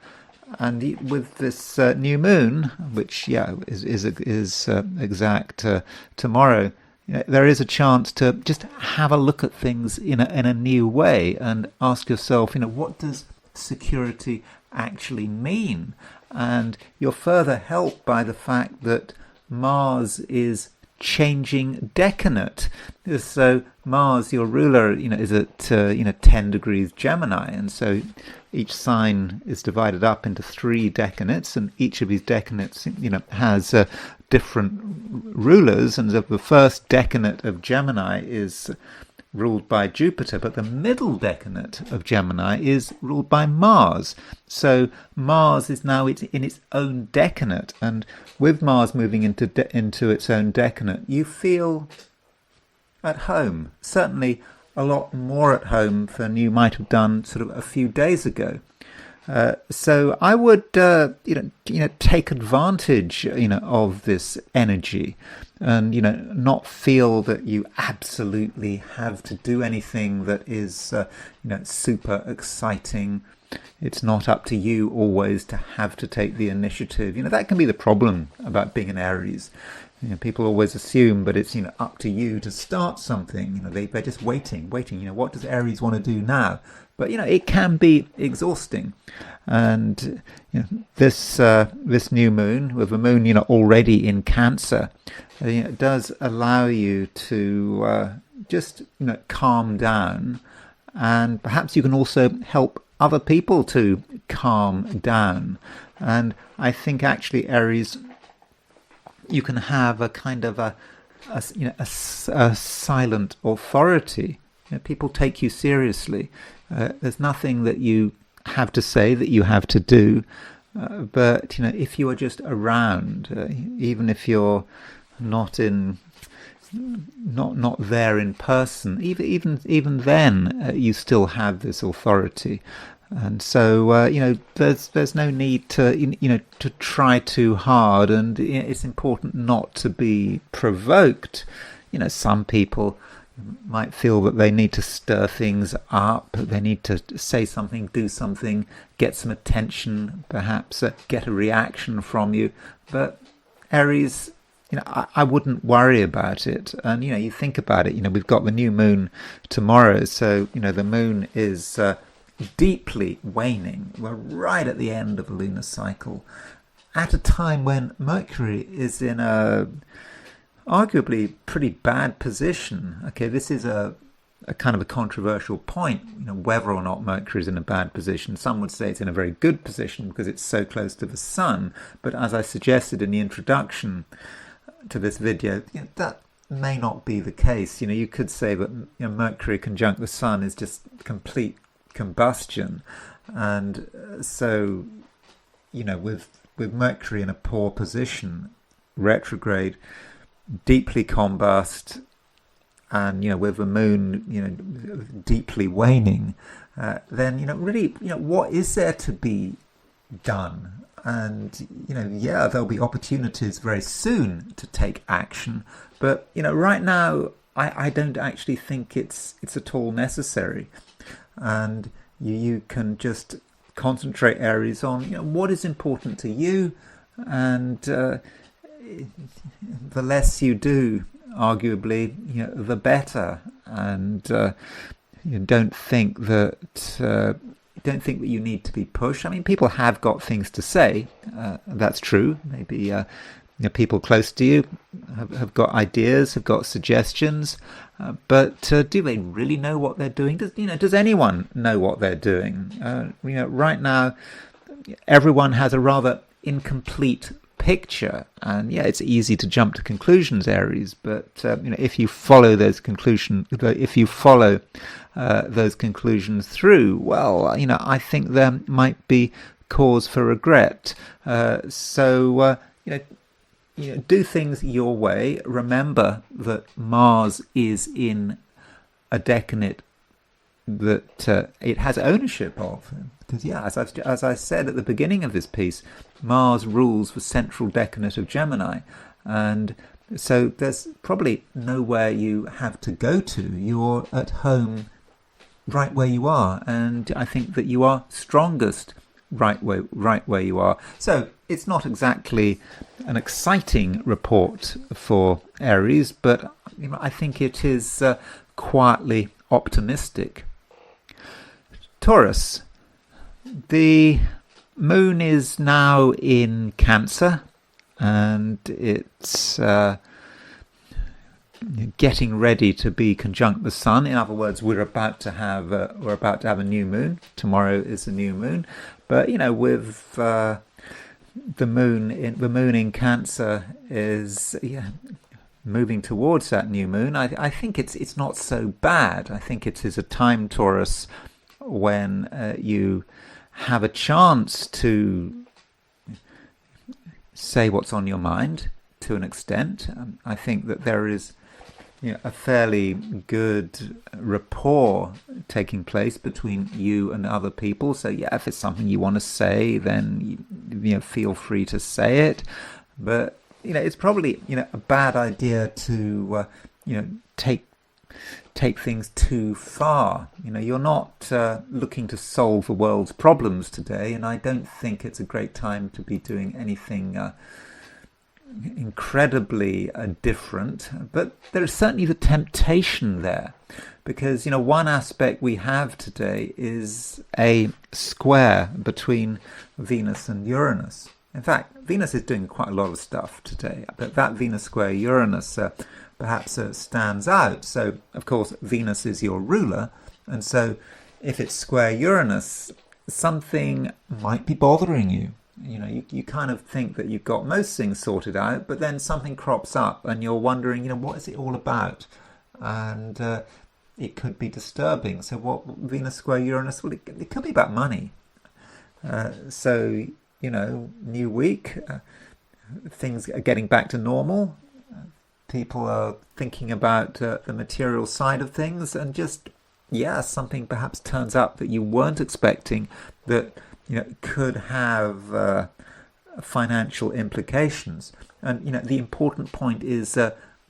And with this new moon, which is exact tomorrow, there is a chance to just have a look at things in a new way and ask yourself, what does security actually mean? And you're further helped by the fact that Mars is changing decanate. So Mars, your ruler, is at 10 degrees Gemini, and so each sign is divided up into 3 decanates, and each of these decanates, has different rulers. And the first decanate of Gemini is ruled by Jupiter, but the middle decanate of Gemini is ruled by Mars. So Mars is now in its own decanate, and with Mars moving into its own decanate, you feel at home. Certainly a lot more at home than you might have done sort of a few days ago. So I would, take advantage, of this energy, and not feel that you absolutely have to do anything that is, super exciting. It's not up to you always to have to take the initiative. That can be the problem about being an Aries. People always assume, but it's up to you to start something. They're just waiting. What does Aries want to do now? But it can be exhausting, and this new moon, with the moon already in Cancer, does allow you to just calm down, and perhaps you can also help other people to calm down. And I think actually, Aries, you can have a kind of a silent authority. People take you seriously. There's nothing that you have to say, that you have to do. But if you are just around, even if you're not there in person, even then, you still have this authority. And so there's no need to to try too hard, and it's important not to be provoked. Some people might feel that they need to stir things up, they need to say something, do something, get some attention, perhaps get a reaction from you. But Aries, I wouldn't worry about it. And you think about it, we've got the new moon tomorrow, so the moon is deeply waning. We're right at the end of the lunar cycle, at a time when Mercury is in a arguably pretty bad position. Okay, this is a kind of a controversial point, whether or not Mercury is in a bad position. Some would say it's in a very good position because it's so close to the Sun. But as I suggested in the introduction to this video, that may not be the case. You could say that Mercury conjunct the Sun is just complete combustion, and so with Mercury in a poor position, retrograde, deeply combust, and with the moon deeply waning, then really what is there to be done? And there'll be opportunities very soon to take action, but right now I don't actually think it's at all necessary. And you can just concentrate, Aries, on what is important to you, and the less you do, arguably, the better. And don't think that you need to be pushed. I mean, people have got things to say. That's true. Maybe people close to you have got ideas, have got suggestions, but do they really know what they're doing? Does anyone know what they're doing? Right now, everyone has a rather incomplete picture, and it's easy to jump to conclusions, Aries. But if you follow those conclusions, through, well, I think there might be cause for regret. Do things your way. Remember that Mars is in a decanate that it has ownership of. Because, as I said at the beginning of this piece, Mars rules the central decanate of Gemini. And so there's probably nowhere you have to go to. You're at home right where you are, and I think that you are strongest right where you are. So it's not exactly an exciting report for Aries, but I think it is quietly optimistic. Taurus, the moon is now in Cancer, and it's getting ready to be conjunct the sun. In other words, we're about to have a new moon. Tomorrow is a new moon, but with the moon in Cancer is moving towards that new moon. I think it's not so bad. I think it is a time, Taurus, when you have a chance to say what's on your mind to an extent. I think that there is a fairly good rapport taking place between you and other people. So if it's something you want to say, then feel free to say it. But it's probably a bad idea to take things too far. You're not looking to solve the world's problems today, and I don't think it's a great time to be doing anything incredibly different. But there is certainly the temptation there, because one aspect we have today is a square between Venus and Uranus. In fact, Venus is doing quite a lot of stuff today, but that Venus square Uranus perhaps stands out. So, of course, Venus is your ruler, and so if it's square Uranus, something might be bothering you. You kind of think that you've got most things sorted out, but then something crops up and you're wondering, what is it all about? And it could be disturbing. So what Venus square Uranus, well, it could be about money. So, new week, things are getting back to normal. People are thinking about the material side of things, and just, something perhaps turns up that you weren't expecting that could have financial implications. And the important point is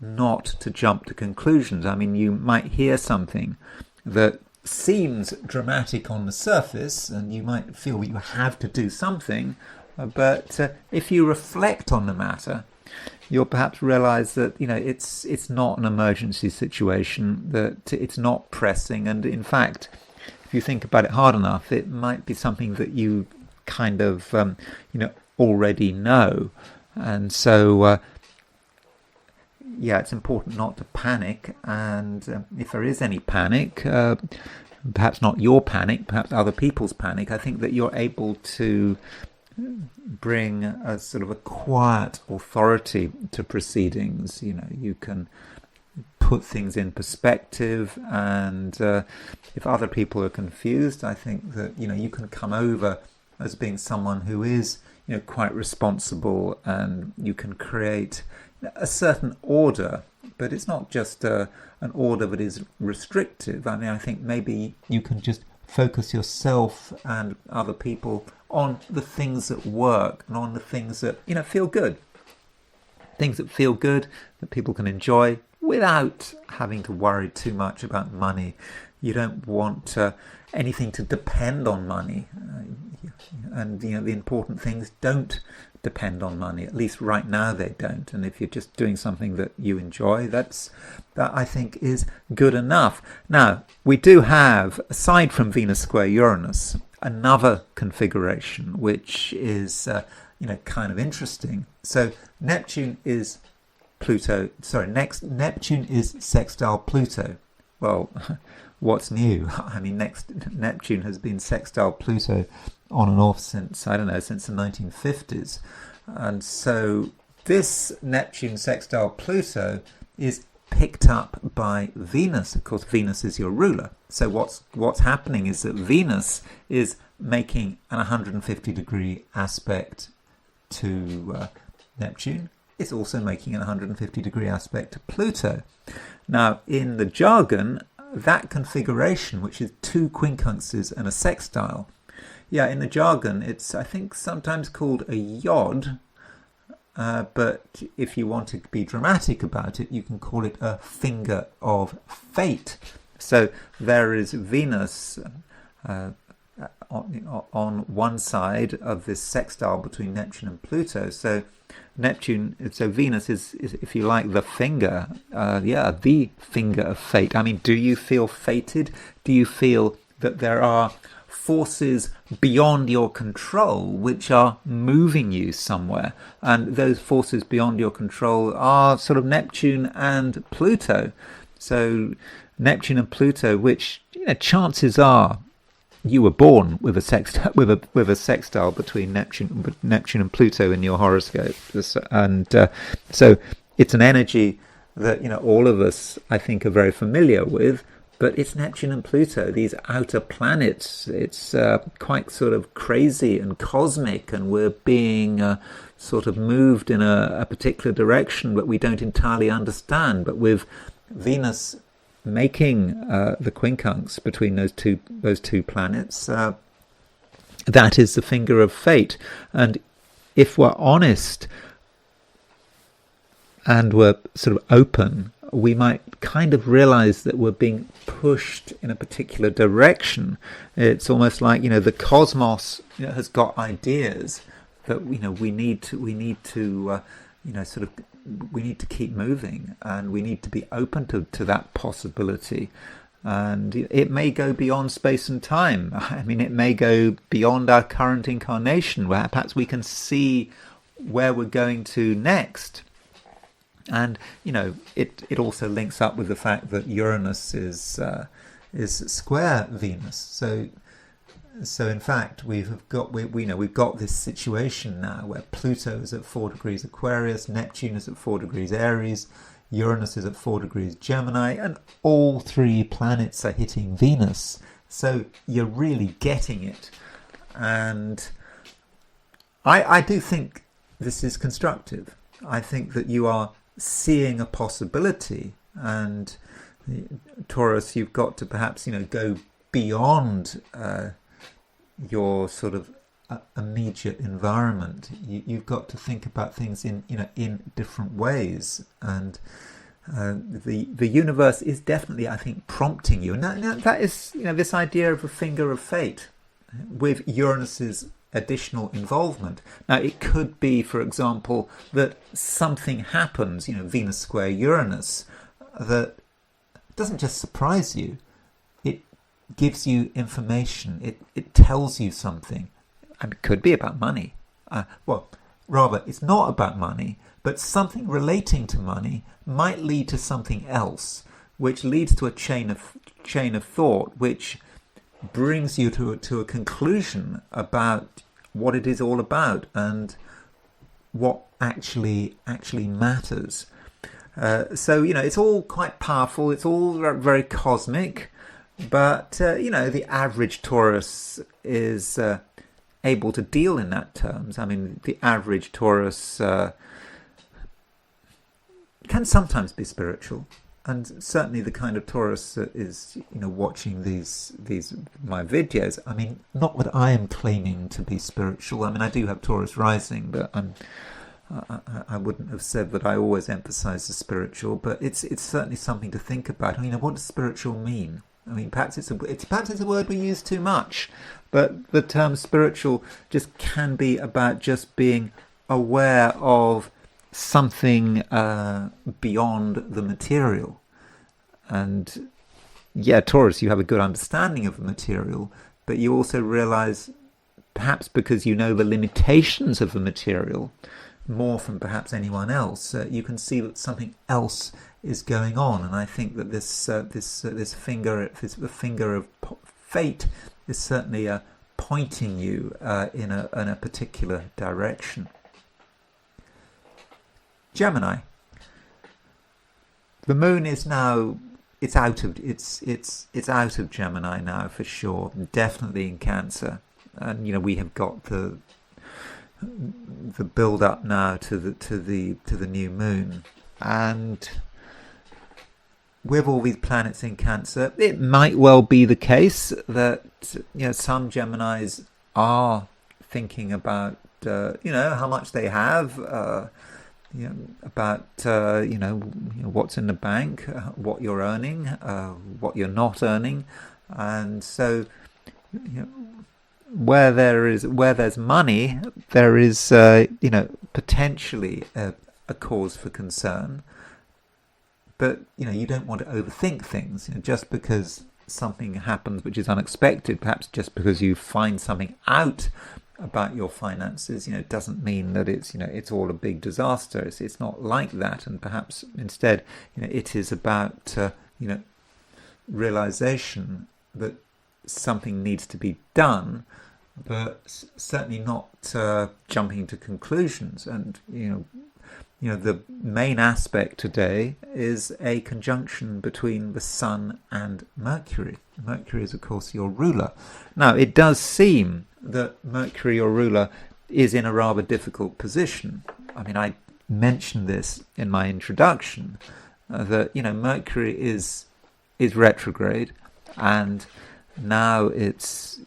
not to jump to conclusions. I mean, you might hear something that seems dramatic on the surface, and you might feel you have to do something, but if you reflect on the matter, you'll perhaps realize that it's not an emergency situation, that it's not pressing, and in fact, if you think about it hard enough, it might be something that you kind of already know. And so it's important not to panic, and if there is any panic, perhaps not your panic, perhaps other people's panic, I think that you're able to bring a sort of a quiet authority to proceedings. You can put things in perspective, and if other people are confused, I think that you can come over as being someone who is quite responsible, and you can create a certain order, but it's not just an order that is restrictive. I mean, I think maybe you can just focus yourself and other people on the things that work and on the things that feel good, things that feel good, that people can enjoy without having to worry too much about money. You don't want anything to depend on money, and the important things don't depend on money. At least right now they don't. And if you're just doing something that you enjoy, that I think is good enough. Now, we do have, aside from Venus square Uranus, another configuration which is kind of interesting. So Neptune is Neptune is sextile Pluto. Well, what's new? I mean, Neptune has been sextile Pluto on and off since the 1950s. And so this Neptune sextile Pluto is picked up by Venus. Of course, Venus is your ruler. So what's happening is that Venus is making an 150-degree aspect to Neptune. It's also making an 150-degree aspect to Pluto. Now, in the jargon, that configuration, which is two quincunxes and a sextile, in the jargon, it's, I think, sometimes called a yod, but if you want to be dramatic about it, you can call it a finger of fate. So there is Venus on one side of this sextile between Neptune and Pluto. So Venus is, if you like, the finger, the finger of fate. I mean, do you feel fated? Do you feel that there are forces beyond your control which are moving you somewhere? And those forces beyond your control are sort of Neptune and Pluto. So Neptune and Pluto, which, chances are you were born with a sextile between Neptune and Pluto in your horoscope, and so it's an energy that all of us, I think, are very familiar with. But it's Neptune and Pluto, these outer planets. It's quite sort of crazy and cosmic, and we're being sort of moved in a particular direction that we don't entirely understand. But with Venus making the quincunx between those two planets, that is the finger of fate. And if we're honest and we're sort of open, we might kind of realize that we're being pushed in a particular direction. It's almost like the cosmos has got ideas that we need to keep moving, and we need to be open to that possibility. And it may go beyond space and time. I mean, it may go beyond our current incarnation, where perhaps we can see where we're going to next. And it also links up with the fact that Uranus is square Venus. So in fact, we've got this situation now where Pluto is at 4 degrees Aquarius, Neptune is at 4 degrees Aries, Uranus is at 4 degrees Gemini, and all three planets are hitting Venus. So you're really getting it. And I do think this is constructive. I think that you are seeing a possibility, and Taurus, you've got to perhaps go beyond your sort of immediate environment. You've got to think about things in different ways, and the universe is definitely, I think, prompting you. And that is this idea of a finger of fate with Uranus's additional involvement. Now, it could be, for example, that something happens, Venus square Uranus, that doesn't just surprise you. It gives you information. It tells you something. And it could be about money. Rather, it's not about money, but something relating to money might lead to something else, which leads to a chain of thought, which brings you to a conclusion about what it is all about and what actually matters. So it's all quite powerful. It's all very cosmic, but the average Taurus is able to deal in that terms. I mean, the average Taurus can sometimes be spiritual. And certainly the kind of Taurus that is, watching these my videos. I mean, not that I am claiming to be spiritual. I mean, I do have Taurus rising, but I wouldn't have said that I always emphasize the spiritual. But it's certainly something to think about. I mean, what does spiritual mean? I mean, perhaps it's a word we use too much. But the term spiritual just can be about just being aware of something beyond the material. And Taurus, you have a good understanding of the material, but you also realize, perhaps because you know the limitations of the material more from perhaps anyone else, you can see that something else is going on. And I think that this finger of fate is certainly pointing you in a particular direction. Gemini. The moon is now it's out of Gemini now for sure. Definitely in Cancer, and we have got the build up now to the new moon, and with all these planets in Cancer, it might well be the case that some Geminis are thinking about how much they have. about what's in the bank, what you're earning, what you're not earning, and so where there's money, there is potentially a cause for concern. But you don't want to overthink things. Just because something happens which is unexpected, perhaps just because you find something out about your finances, doesn't mean that it's all a big disaster. It's not like that, and perhaps instead, it is about realization that something needs to be done, but certainly not jumping to conclusions. And the main aspect today is a conjunction between the Sun and Mercury. Mercury is, of course, your ruler. Now, it does seem that Mercury, your ruler, is in a rather difficult position. I mean, I mentioned this in my introduction, that Mercury is retrograde, and now it's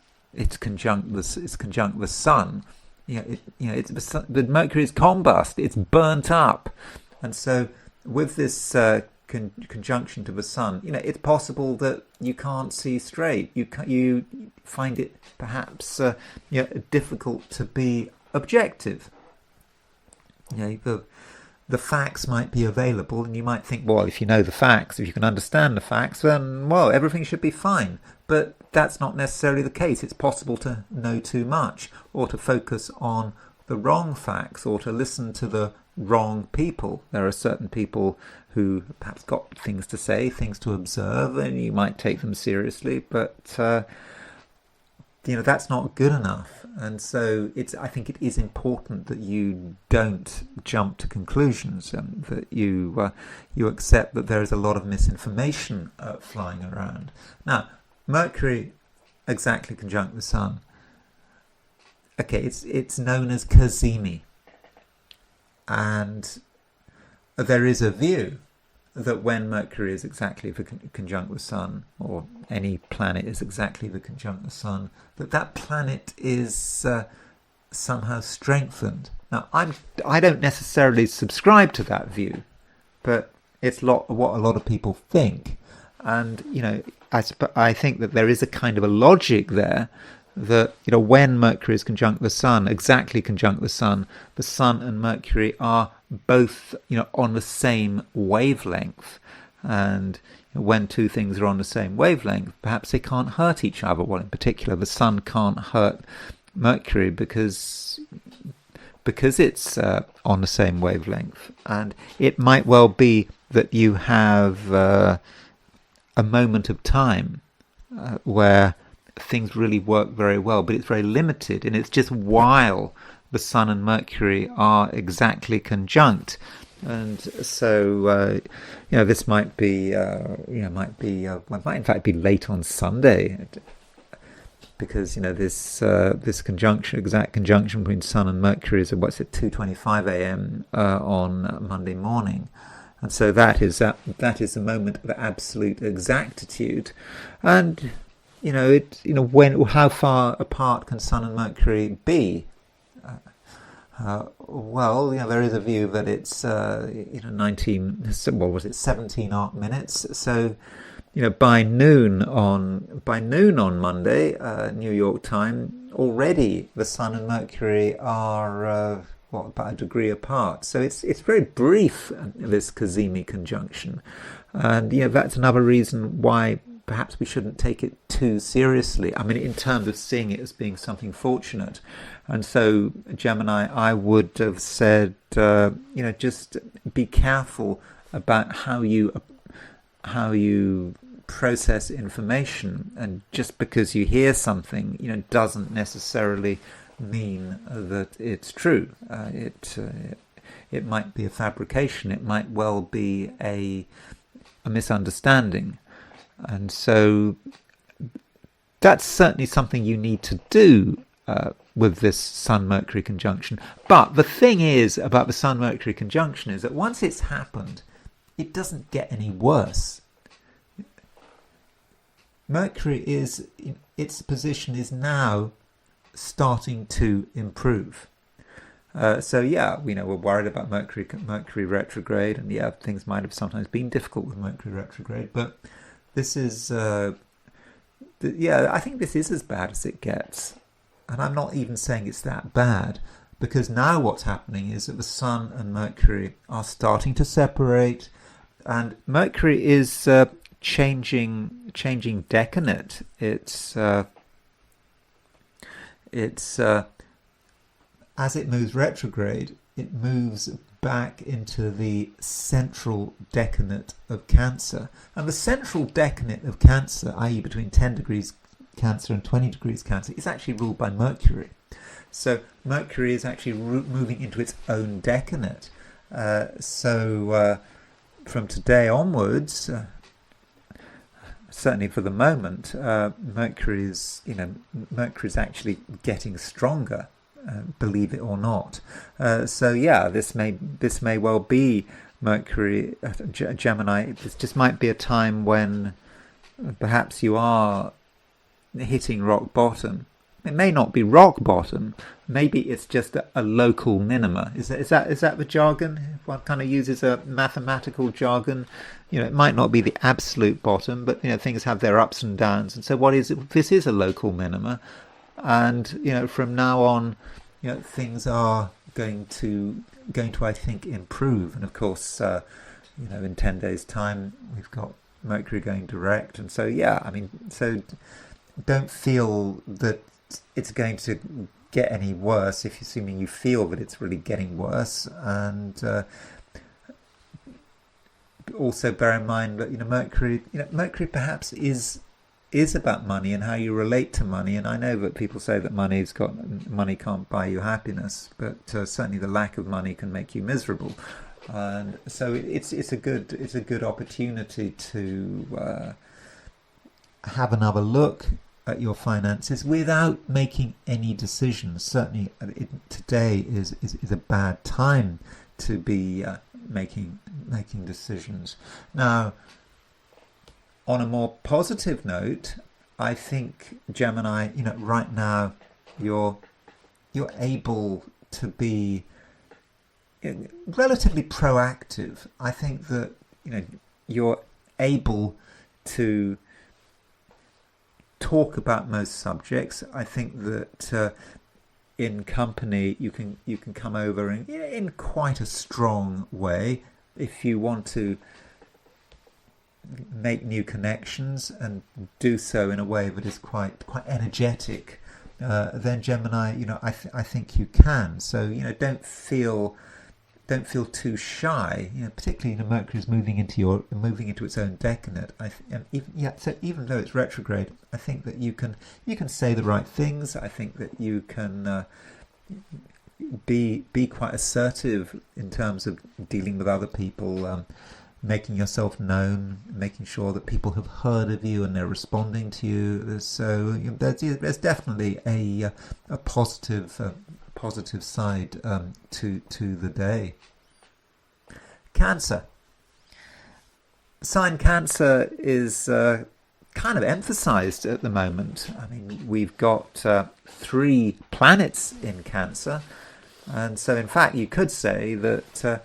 conjunct the Sun. The Mercury is combust, it's burnt up, and so with this conjunction to the Sun, it's possible that you can't see straight. You find it perhaps difficult to be objective. The facts might be available, and you might think, well, if you know the facts, if you can understand the facts, then everything should be fine. But that's not necessarily the case. It's possible to know too much, or to focus on the wrong facts, or to listen to the wrong people. There are certain people who perhaps got things to say, things to observe, and you might take them seriously, but that's not good enough. And so I think it is important that you don't jump to conclusions, and that you accept that there is a lot of misinformation flying around. Now, Mercury exactly conjunct the Sun. Okay, it's known as Cazimi, and there is a view that when Mercury is exactly the conjunct the Sun, or any planet is exactly the conjunct the Sun, that planet is somehow strengthened. Now, I don't necessarily subscribe to that view, but it's what a lot of people think, and I think that there is a kind of a logic there that when Mercury is conjunct the Sun, exactly conjunct the Sun and Mercury are both on the same wavelength, and when two things are on the same wavelength, perhaps they can't hurt each other. Well, in particular, the Sun can't hurt Mercury because it's on the same wavelength, and it might well be that you have a moment of time where things really work very well, but it's very limited, and it's just while the Sun and Mercury are exactly conjunct. And so this might be might in fact be late on Sunday, because this exact conjunction between Sun and Mercury is at 2:25 a.m. On Monday morning. And so that is a moment of absolute exactitude. And how far apart can Sun and Mercury be? There is a view that it's 17 arc minutes. So by noon on Monday, New York time, already the Sun and Mercury are about a degree apart. So it's very brief, this Cazimi conjunction, and that's another reason why perhaps we shouldn't take it too seriously. I mean, in terms of seeing it as being something fortunate. And so, Gemini, I would have said, just be careful about how you process information. And just because you hear something, doesn't necessarily mean that it's true. It might be a fabrication. It might well be a misunderstanding. And so that's certainly something you need to do with this Sun-Mercury conjunction. But the thing is about the Sun-Mercury conjunction is that once it's happened, it doesn't get any worse. Mercury its position is now starting to improve. So yeah, we're worried about Mercury retrograde, and yeah, things might have sometimes been difficult with Mercury retrograde, but this is I think this is as bad as it gets, and I'm not even saying it's that bad, because now what's happening is that the Sun and Mercury are starting to separate, and Mercury is changing declinate. It's as it moves retrograde, it moves back into the central declinate of Cancer. And the central declinate of Cancer, i.e. between 10 degrees Cancer and 20 degrees Cancer, is actually ruled by Mercury. So Mercury is actually moving into its own declinate. So from today onwards, certainly for the moment, Mercury's actually getting stronger. Believe it or not. So yeah, this may well be Mercury, Gemini. This just might be a time when perhaps you are hitting rock bottom. It may not be rock bottom. Maybe it's just a local minima. Is that the jargon? If one kind of uses a mathematical jargon, it might not be the absolute bottom, but things have their ups and downs. And so what is it? This is a local minima. And from now on, things are going to I think improve. And of course, in 10 days' time, we've got Mercury going direct, and so so don't feel that it's going to get any worse. If assuming you feel that it's really getting worse, and also bear in mind that Mercury perhaps is about money and how you relate to money. And I know that people say that money can't buy you happiness, but certainly the lack of money can make you miserable. And so it's a good opportunity to have another look at your finances without making any decisions. Certainly, today is a bad time to be making decisions. Now, on a more positive note, I think Gemini, right now you're able to be relatively proactive. I think that you're able to talk about most subjects. I think that in company you can come over in quite a strong way. If you want to make new connections and do so in a way that is quite energetic, then Gemini, I think you can. So don't feel too shy. Particularly Mercury is moving into its own declinate. So even though it's retrograde, I think that you can say the right things. I think that you can be quite assertive in terms of dealing with other people. Making yourself known, making sure that people have heard of you and they're responding to you. So there's definitely a positive side to the day. Cancer. Sign Cancer is kind of emphasized at the moment. I mean, we've got 3 planets in Cancer, and so in fact you could say that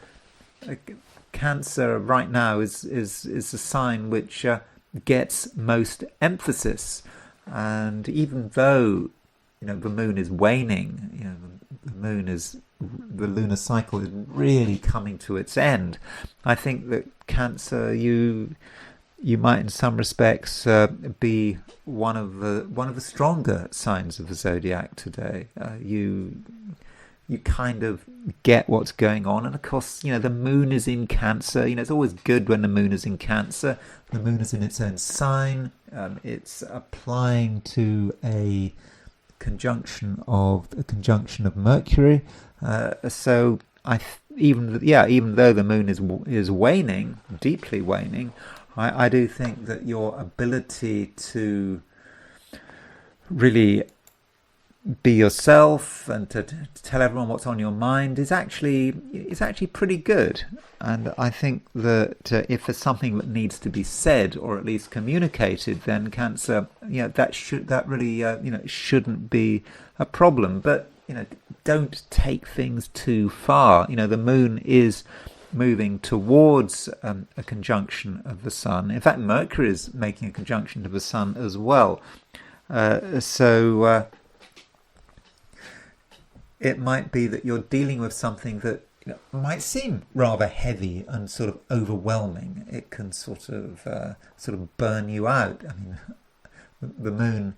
Cancer right now is a sign which gets most emphasis. And even though the moon is waning, the lunar cycle is really coming to its end, I think that Cancer, you might in some respects be one of the stronger signs of the zodiac today. You kind of get what's going on. And of course, the moon is in Cancer. It's always good when the moon is in Cancer. The moon is in its own sign. It's applying to a conjunction of Mercury. So even though the moon is waning, deeply waning, I do think that your ability to really be yourself and to tell everyone what's on your mind is actually pretty good. And I think that if there's something that needs to be said or at least communicated, then Cancer, that shouldn't be a problem. But don't take things too far. The moon is moving towards a conjunction of the sun. In fact, Mercury is making a conjunction to the sun as well. So it might be that you're dealing with something that might seem rather heavy and sort of overwhelming. It can sort of burn you out. I mean, the moon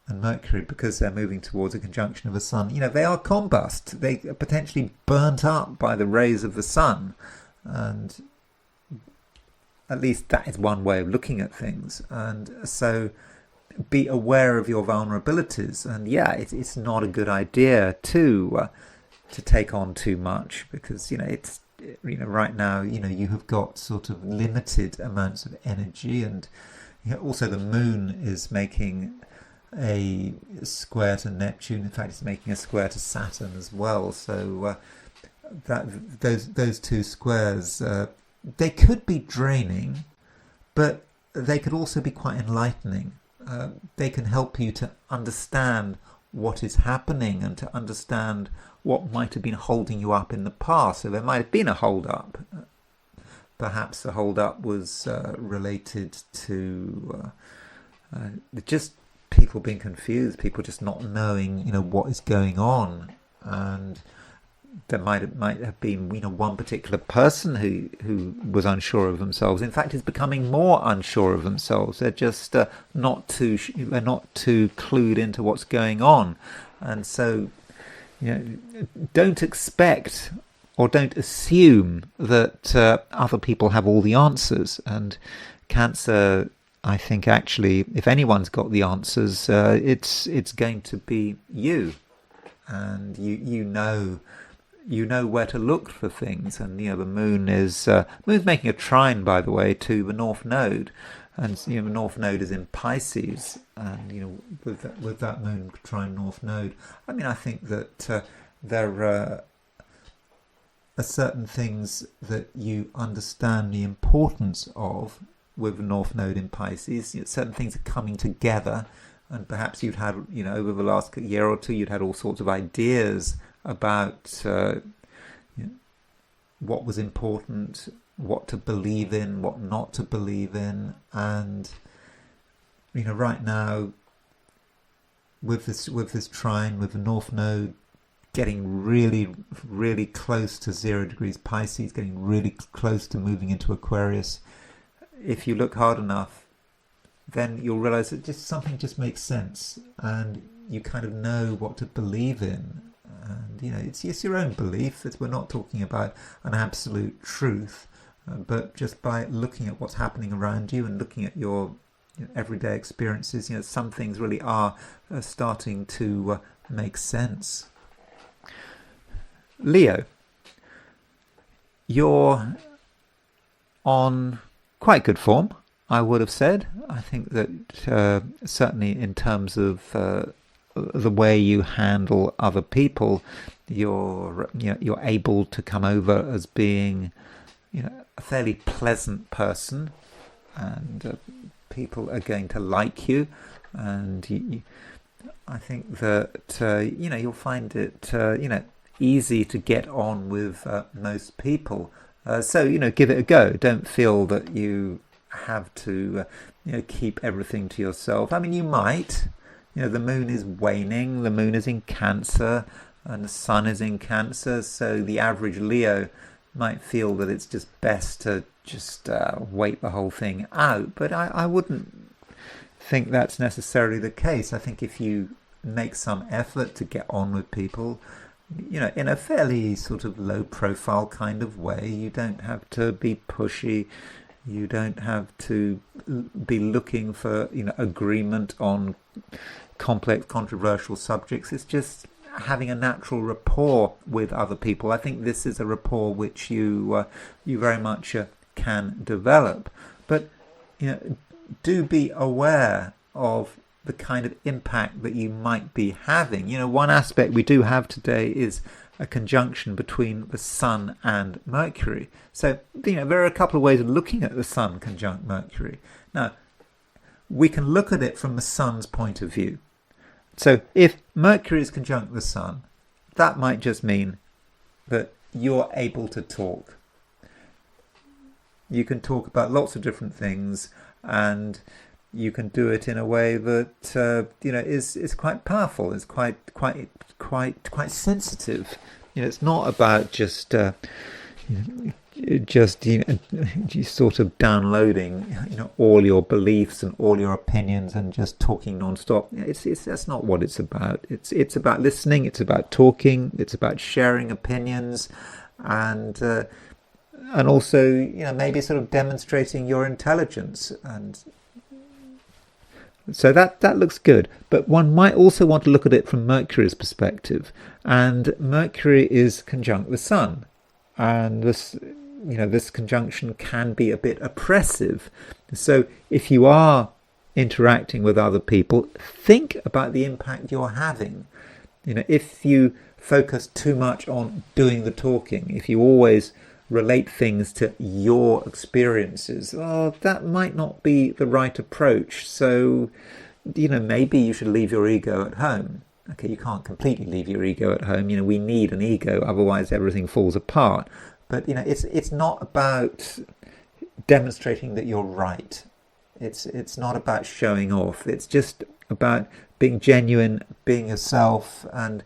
and Mercury, because they're moving towards a conjunction of the sun, they are combust. They are potentially burnt up by the rays of the sun. And at least that is one way of looking at things. And so be aware of your vulnerabilities. And it's not a good idea to take on too much, because it's right now you have got sort of limited amounts of energy, and also the moon is making a square to Neptune. In fact, it's making a square to Saturn as well. So that those two squares, they could be draining, but they could also be quite enlightening. They can help you to understand what is happening and to understand what might have been holding you up in the past. So there might have been a hold-up. Perhaps the hold-up was related to just people being confused, people just not knowing, what is going on. And there might have been, one particular person who was unsure of themselves. In fact, is becoming more unsure of themselves. They're just not too clued into what's going on, and so don't expect or don't assume that other people have all the answers. And Cancer, I think, actually, if anyone's got the answers, it's going to be you, and you know where to look for things. And the moon's making a trine, by the way, to the North Node, and the North Node is in Pisces, and with that moon trine North Node, I mean, I think that there are certain things that you understand the importance of with the North Node in Pisces. Certain things are coming together, and perhaps you'd had, over the last year or two, you'd had all sorts of ideas about what was important, what to believe in, what not to believe in. And right now, with this trine, with the North Node getting really, really close to 0 degrees Pisces, getting really close to moving into Aquarius, if you look hard enough, then you'll realize that something just makes sense, and you kind of know what to believe in. And it's your own belief. We're not talking about an absolute truth, but just by looking at what's happening around you and looking at your everyday experiences, some things really are starting to make sense. Leo, you're on quite good form, I would have said. I think that certainly in terms of the way you handle other people, you're able to come over as being a fairly pleasant person, and people are going to like you, and I think that you'll find it easy to get on with most people. So give it a go. Don't feel that you have to keep everything to yourself. I mean, you might. The moon is waning, the moon is in Cancer, and the sun is in Cancer, so the average Leo might feel that it's just best to just wait the whole thing out. But I wouldn't think that's necessarily the case. I think if you make some effort to get on with people, in a fairly sort of low profile kind of way, you don't have to be pushy. You don't have to be looking for agreement on complex, controversial subjects. It's just having a natural rapport with other people. I think this is a rapport which you very much can develop. But do be aware of the kind of impact that you might be having. One aspect we do have today is a conjunction between the Sun and Mercury. So, there are a couple of ways of looking at the Sun conjunct Mercury. Now, we can look at it from the Sun's point of view. So, if Mercury is conjunct the Sun, that might just mean that you're able to talk. You can talk about lots of different things, and you can do it in a way that is quite powerful. It's quite sensitive. It's not about just sort of downloading all your beliefs and all your opinions and just talking non-stop. That's not what it's about. It's about listening. It's about talking. It's about sharing opinions, and also maybe sort of demonstrating your intelligence. And so that looks good. But one might also want to look at it from Mercury's perspective, and Mercury is conjunct the Sun, and this conjunction can be a bit oppressive. So if you are interacting with other people, think about the impact you're having. If you focus too much on doing the talking, if you always relate things to your experiences, that might not be the right approach. So, maybe you should leave your ego at home. Okay, you can't completely leave your ego at home. We need an ego, otherwise everything falls apart. But it's not about demonstrating that you're right. It's not about showing off. It's just about being genuine, being yourself, and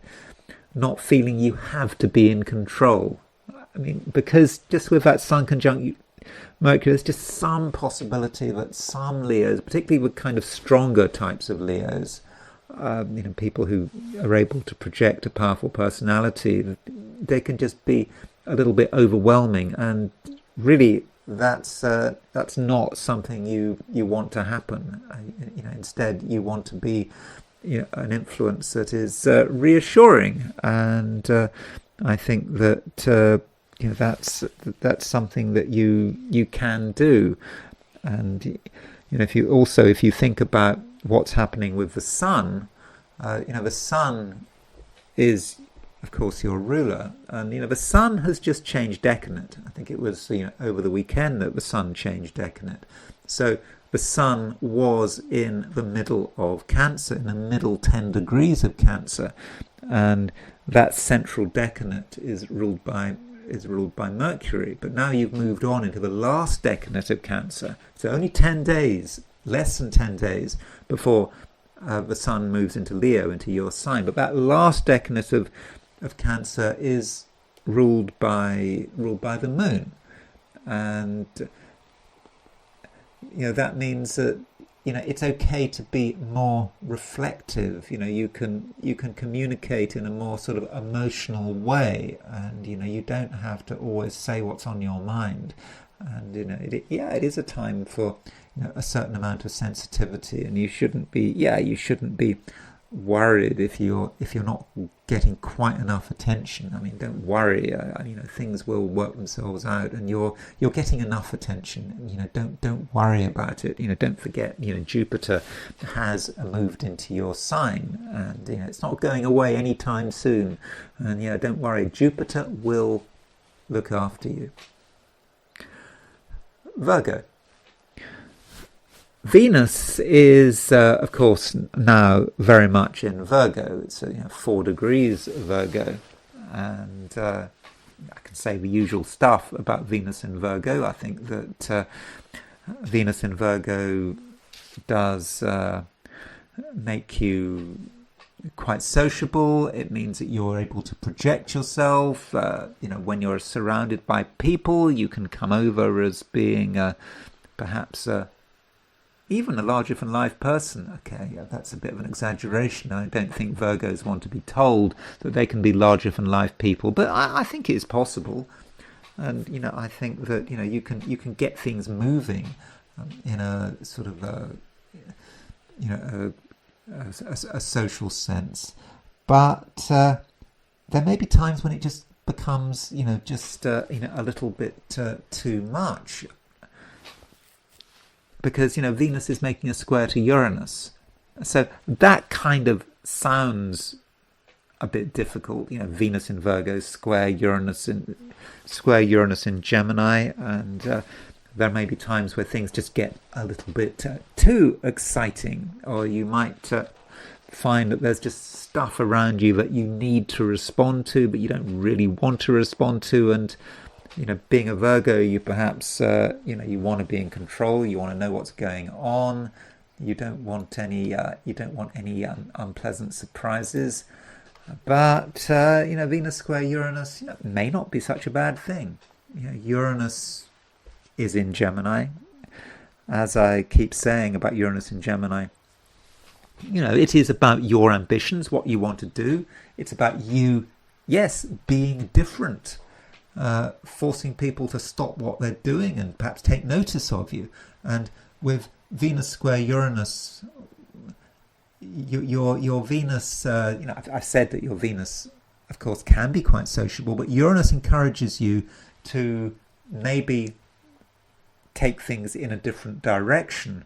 not feeling you have to be in control. Because just with that Sun conjunct Mercury, there's just some possibility that some Leos, particularly with kind of stronger types of Leos, people who are able to project a powerful personality, they can just be a little bit overwhelming, and really that's not something you want to happen. Instead you want to be an influence that is reassuring, and I think that that's something that you can do. And if you think about what's happening with the Sun, the Sun is, of course, your ruler, and the Sun has just changed decanate. I think it was over the weekend that the Sun changed decanate. So the Sun was in the middle of Cancer, in the middle 10 degrees of Cancer, and that central decanate is ruled by Mercury. But now you've moved on into the last decanate of Cancer. So only 10 days, less than 10 days before the Sun moves into Leo, into your sign. But that last decanate of Cancer is ruled by the Moon, and that means that it's okay to be more reflective. You can communicate in a more sort of emotional way, and you don't have to always say what's on your mind. And it is a time for a certain amount of sensitivity, and you shouldn't be worried if you're not getting quite enough attention. Don't worry. Things will work themselves out, and you're getting enough attention. Don't worry about it. Don't forget. Jupiter has moved into your sign, and it's not going away anytime soon. And don't worry. Jupiter will look after you. Virgo. Venus is, of course, now very much in Virgo. It's 4 degrees Virgo, and I can say the usual stuff about Venus in Virgo. I think that Venus in Virgo does make you quite sociable. It means that you're able to project yourself. When you're surrounded by people, you can come over as being perhaps even a larger-than-life person. Okay, that's a bit of an exaggeration. I don't think Virgos want to be told that they can be larger-than-life people, but I think it is possible. And I think that you can get things moving in a sort of a social sense. But there may be times when it just becomes a little bit too much. Because Venus is making a square to Uranus, so that kind of sounds a bit difficult. Venus in Virgo, square Uranus in Gemini, and there may be times where things just get a little bit too exciting, or you might find that there's just stuff around you that you need to respond to, but you don't really want to respond to. And being a Virgo, you perhaps you want to be in control. You want to know what's going on. You don't want any unpleasant surprises. But Venus square Uranus may not be such a bad thing. Uranus is in Gemini. As I keep saying about Uranus in Gemini, it is about your ambitions, what you want to do. It's about you, yes, being different, forcing people to stop what they're doing and perhaps take notice of you. And with Venus square Uranus, your Venus, I've said that your Venus, of course, can be quite sociable, but Uranus encourages you to maybe take things in a different direction.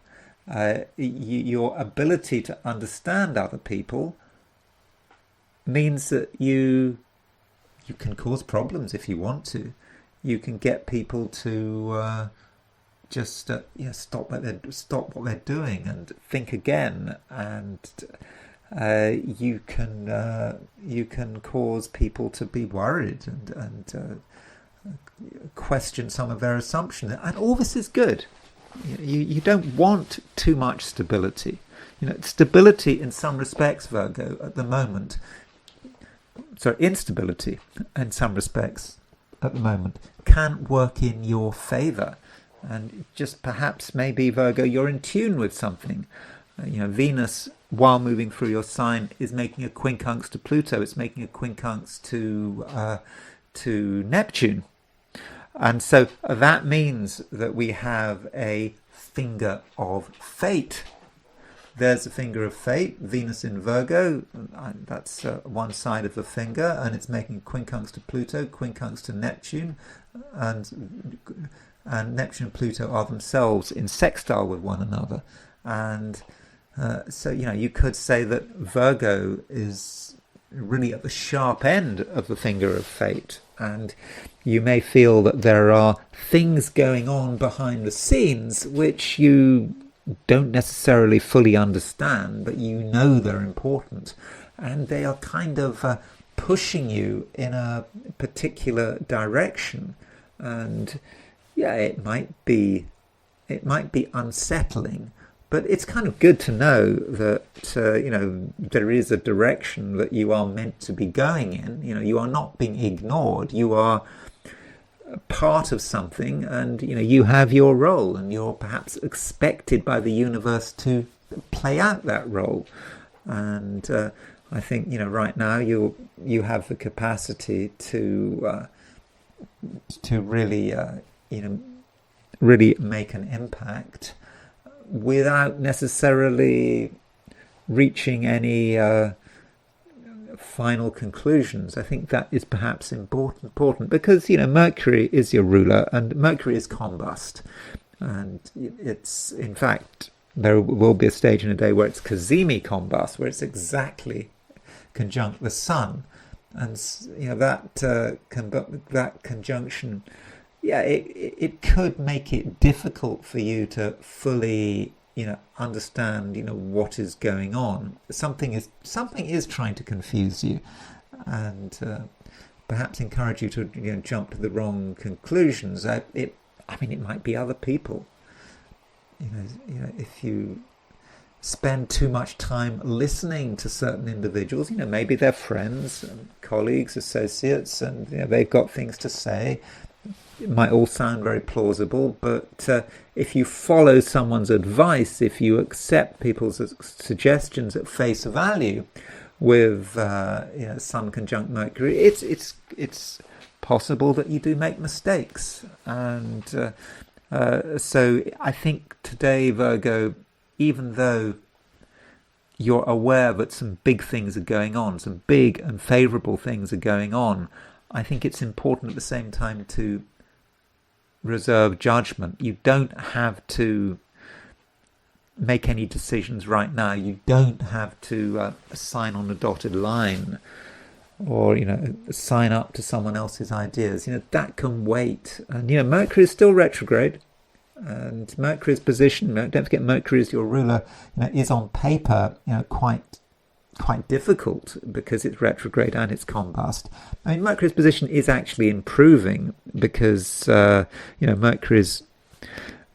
Your ability to understand other people means that you can cause problems if you want to. You can get people to just stop what they're doing and think again, and you can cause people to be worried and question some of their assumptions. And all this is good. You don't want too much stability. Stability in some respects, Virgo, at the moment. Instability in some respects at the moment can work in your favour. And just perhaps maybe, Virgo, you're in tune with something. Venus, while moving through your sign, is making a quincunx to Pluto. It's making a quincunx to Neptune. And so that means that we have a finger of fate. There's a finger of fate, Venus in Virgo. That's one side of the finger, and it's making quincunx to Pluto, quincunx to Neptune, and Neptune and Pluto are themselves in sextile with one another. And so you could say that Virgo is really at the sharp end of the finger of fate. And you may feel that there are things going on behind the scenes which you don't necessarily fully understand, but they're important. And they are kind of pushing you in a particular direction. And it might be unsettling, but it's kind of good to know that there is a direction that you are meant to be going in. You are not being ignored. You are part of something, and you have your role, and you're perhaps expected by the universe to play out that role. And I think right now you have the capacity to really really make an impact without necessarily reaching any final conclusions. I think that is perhaps important because Mercury is your ruler, and Mercury is combust, and it's, in fact, there will be a stage in a day where it's Cazimi combust, where it's exactly conjunct the Sun, and that conjunction, it could make it difficult for you to fully understand what is going on. Something is trying to confuse you, and perhaps encourage you to jump to the wrong conclusions. It might be other people. If you spend too much time listening to certain individuals, maybe they're friends, and colleagues, associates, and they've got things to say. It might all sound very plausible, but if you follow someone's advice, if you accept people's suggestions at face value, with Sun conjunct Mercury, it's possible that you do make mistakes. And so I think today, Virgo, even though you're aware that some big things are going on, some big and favourable things are going on, I think it's important at the same time to reserve judgment. You don't have to make any decisions right now. You don't have to sign on a dotted line or sign up to someone else's ideas. That can wait. And Mercury is still retrograde, and Mercury's position, don't forget Mercury is your ruler, is on paper quite quite difficult because it's retrograde and it's combust. I mean, Mercury's position is actually improving because Mercury is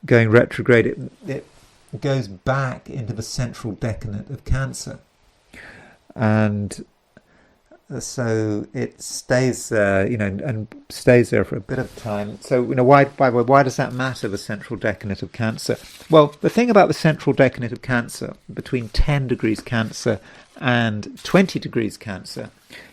going retrograde. It goes back into the central decanate of Cancer, and so it stays there, and stays there for a bit of time. So, why does that matter, the central decanate of Cancer? Well, the thing about the central decanate of Cancer, between 10 degrees Cancer and 20 degrees Cancer,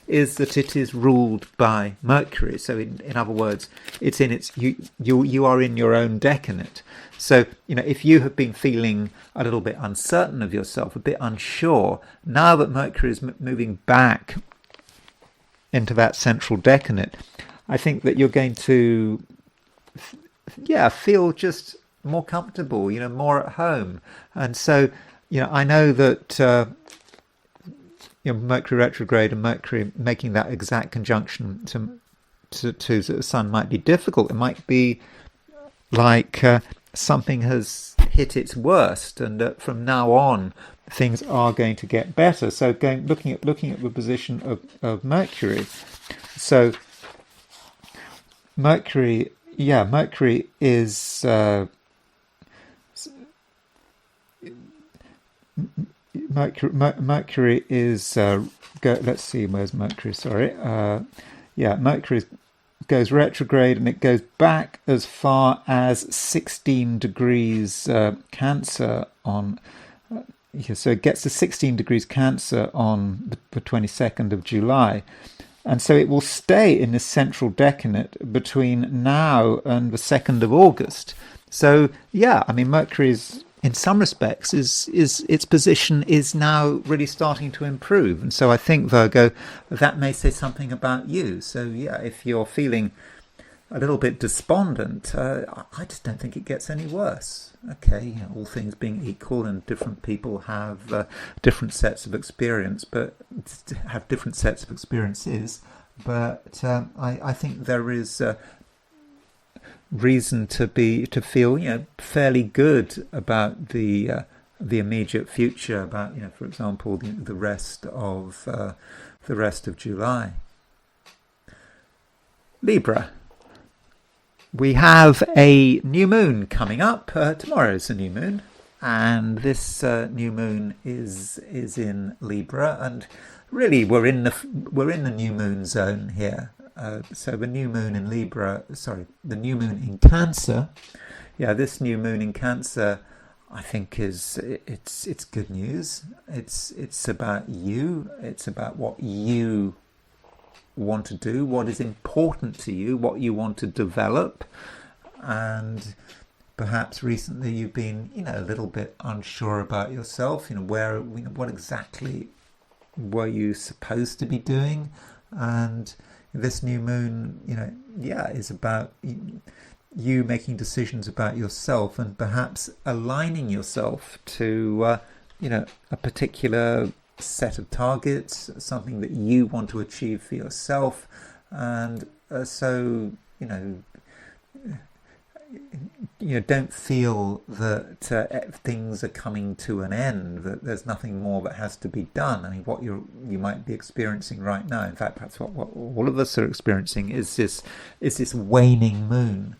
is that it is ruled by Mercury. So, in other words, it's in its you are in your own decanate. So, if you have been feeling a little bit uncertain of yourself, a bit unsure, now that Mercury is moving back into that central decanate, I think that you're going to, feel just more comfortable, more at home. And so, I know that Mercury retrograde and Mercury making that exact conjunction to the Sun might be difficult. It might be like something has hit its worst, and that from now on things are going to get better. So looking at the position of Mercury, so Mercury is Mercury is let's see, where's Mercury? Sorry, Mercury goes retrograde, and it goes back as far as 16 degrees Cancer on. So it gets to 16 degrees Cancer on the 22nd of July. And so it will stay in the central decanate between now and the 2nd of August. So, Mercury's, in some respects, is its position is now really starting to improve. And so I think, Virgo, that may say something about you. So, if you're feeling a little bit despondent, I just don't think it gets any worse. Okay, all things being equal, and different people have different sets of experience, but have different sets of experiences. But I think there is reason to feel fairly good about the immediate future, about for example the rest of July. Libra. We have a new moon coming up. Tomorrow's a new moon, and this new moon is in Libra, and really we're in the new moon zone here. So the new moon in the new moon in Cancer. This new moon in Cancer, I think it's good news. It's about you. It's about what you want to do, what is important to you, what you want to develop. And perhaps recently you've been a little bit unsure about yourself, what exactly were you supposed to be doing. And this new moon is about you making decisions about yourself, and perhaps aligning yourself to a particular set of targets, something that you want to achieve for yourself. And so don't feel that things are coming to an end, that there's nothing more that has to be done. I mean, what you might be experiencing right now, in fact perhaps what all of us are experiencing, is this waning moon.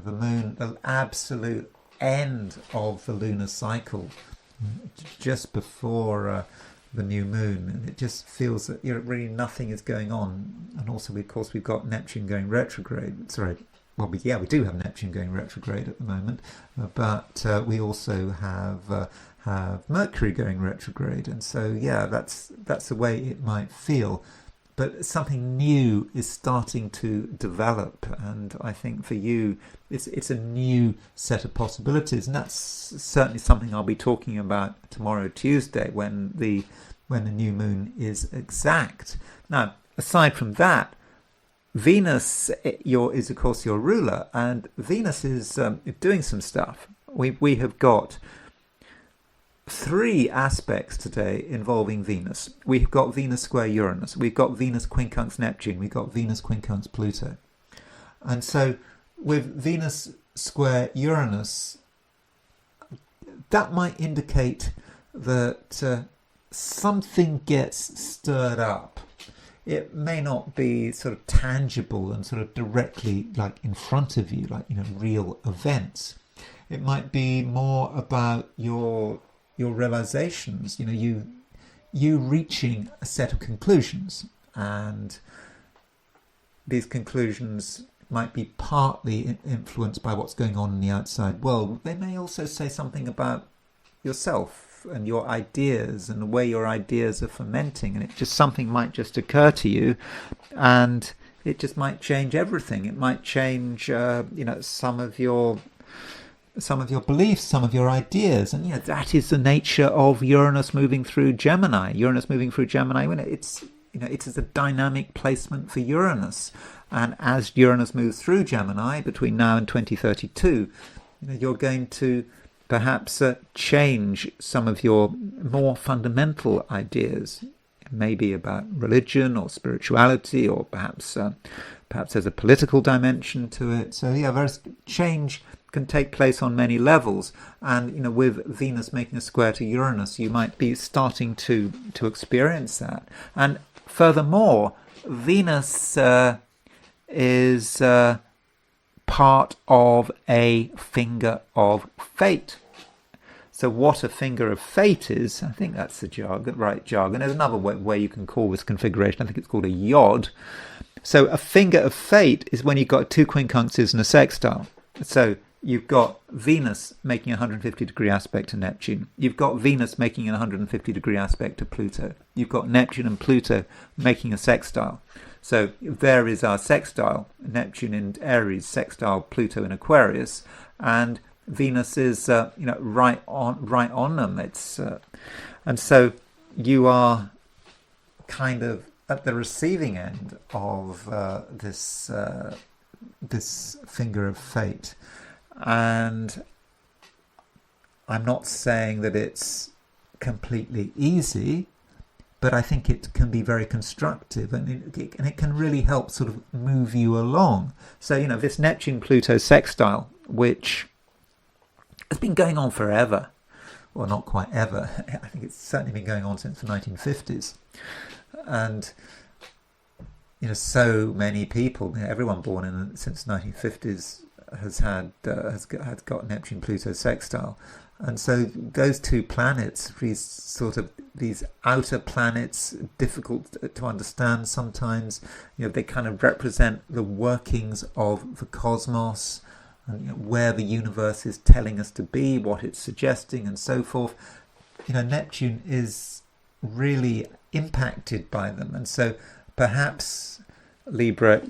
The moon, the absolute end of the lunar cycle, just before the new moon, and it just feels that really nothing is going on. And also, of course, we've got Neptune going retrograde. We do have Neptune going retrograde at the moment, but we also have Mercury going retrograde, and so that's the way it might feel. But something new is starting to develop, and I think for you, it's a new set of possibilities, and that's certainly something I'll be talking about tomorrow, Tuesday, when the new moon is exact. Now, aside from that, Venus is of course your ruler, and Venus is doing some stuff. We have got 3 aspects today involving Venus. We've got Venus square Uranus, we've got Venus quincunx Neptune, we've got Venus quincunx Pluto. And so with Venus square Uranus, that might indicate that something gets stirred up. It may not be sort of tangible and sort of directly like in front of you, like, real events. It might be more about your realizations, you reaching a set of conclusions, and these conclusions might be partly influenced by what's going on in the outside world. They may also say something about yourself and your ideas and the way your ideas are fermenting, and something might just occur to you, and it just might change everything. It might change some of your beliefs, some of your ideas, and that is the nature of Uranus moving through Gemini. It is a dynamic placement for Uranus, and as Uranus moves through Gemini between now and 2032, you're going to perhaps change some of your more fundamental ideas, maybe about religion or spirituality, or perhaps there's a political dimension to it. So change can take place on many levels, and with Venus making a square to Uranus, you might be starting to experience that. And furthermore, Venus is part of a finger of fate. So what a finger of fate is, I think that's the right jargon. There's another way you can call this configuration. I think it's called a yod. So a finger of fate is when you've got two quincunxes and a sextile. So you've got Venus making a 150-degree aspect to Neptune. You've got Venus making an 150-degree aspect to Pluto. You've got Neptune and Pluto making a sextile. So there is our sextile, Neptune in Aries, sextile Pluto in Aquarius, and Venus is right on them. And so you are kind of at the receiving end of this finger of fate. And I'm not saying that it's completely easy, but I think it can be very constructive, and it can really help sort of move you along. So, this Neptune-Pluto sextile, which has been going on forever, well, not quite ever. I think it's certainly been going on since the 1950s. And, so many people, everyone born since the 1950s has got Neptune-Pluto sextile. And so those two planets, these outer planets, difficult to understand sometimes, they kind of represent the workings of the cosmos, and where the universe is telling us to be, what it's suggesting, and so forth. Neptune is really impacted by them, and so perhaps Libra.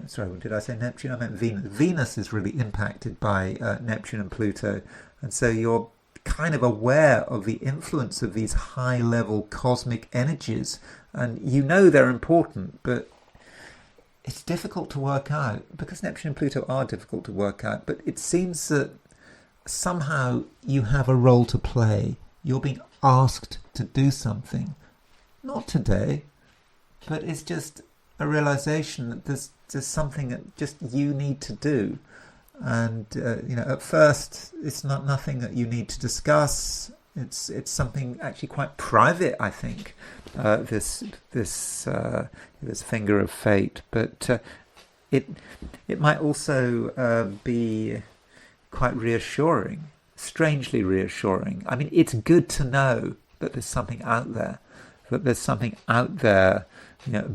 Sorry, did I say Neptune? I meant Venus. Venus is really impacted by Neptune and Pluto, and so you're kind of aware of the influence of these high-level cosmic energies, and they're important, but it's difficult to work out, because Neptune and Pluto are difficult to work out, but it seems that somehow you have a role to play. You're being asked to do something. Not today, but it's just a realization that there's something that just you need to do. And, at first, it's nothing that you need to discuss. It's something actually quite private, I think, this finger of fate. But it might also be quite reassuring, strangely reassuring. I mean, it's good to know that there's something out there,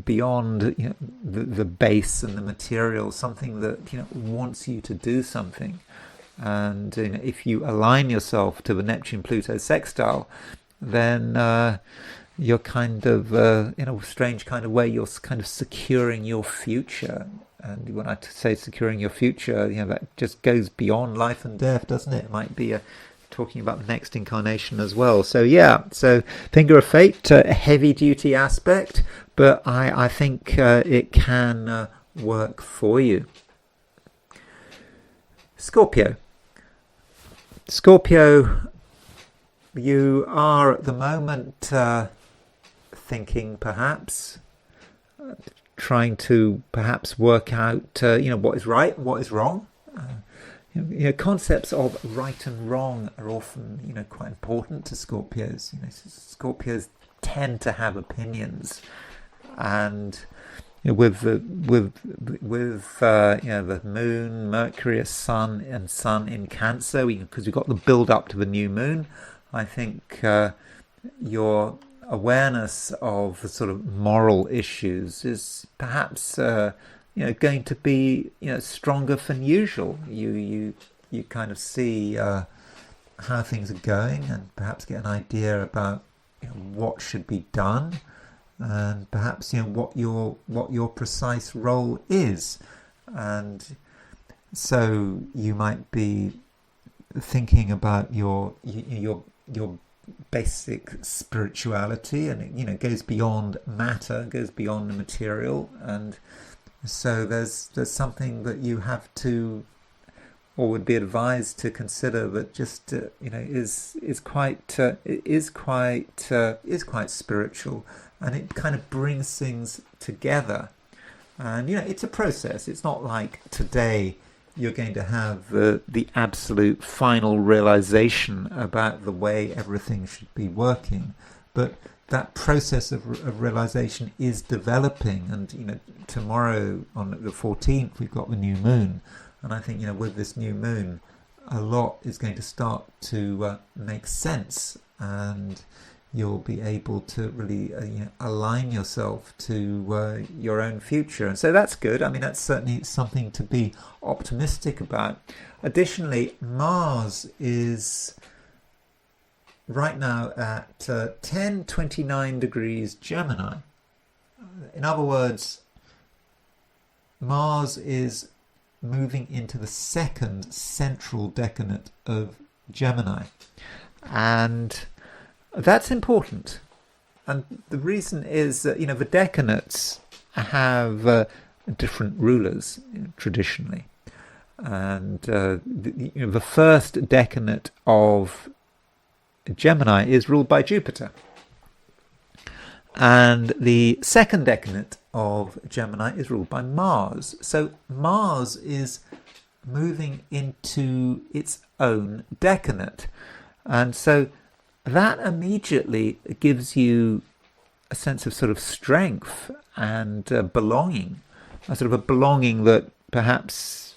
beyond the base and the material, something that wants you to do something. And if you align yourself to the Neptune-Pluto sextile, then you're kind of, in a strange kind of way, you're kind of securing your future. And when I say securing your future, that just goes beyond life and death, doesn't it? It might be talking about the next incarnation as well. So so finger of fate, a heavy-duty aspect, but I think it can work for you. Scorpio, you are at the moment thinking, perhaps, trying to perhaps work out, what is right, what is wrong. concepts of right and wrong are often, quite important to Scorpios. Scorpios tend to have opinions, and with the moon, Mercury, sun in Cancer, because we've got the build up to the new moon. I think your awareness of the sort of moral issues is perhaps going to be stronger than usual. You kind of see how things are going, and perhaps get an idea about what should be done, and perhaps what your precise role is. And so you might be thinking about your basic spirituality, and it goes beyond matter, goes beyond the material, and so there's something that you have to, or would be advised to consider, that just is quite spiritual, and it kind of brings things together. And it's a process. It's not like today you're going to have the absolute final realization about the way everything should be working, but that process of realization is developing. And tomorrow on the 14th we've got the new moon, and I think with this new moon a lot is going to start to make sense, and you'll be able to really align yourself to your own future. And so that's good. I mean, that's certainly something to be optimistic about. Additionally, Mars is right now at 1029 degrees Gemini. In other words, Mars is moving into the second central decanate of Gemini, and that's important. And the reason is that the decanates have different rulers traditionally, and the first decanate of Gemini is ruled by Jupiter, and the second decanate of Gemini is ruled by Mars. So Mars is moving into its own decanate, and so that immediately gives you a sense of sort of strength and belonging, a sort of a belonging that perhaps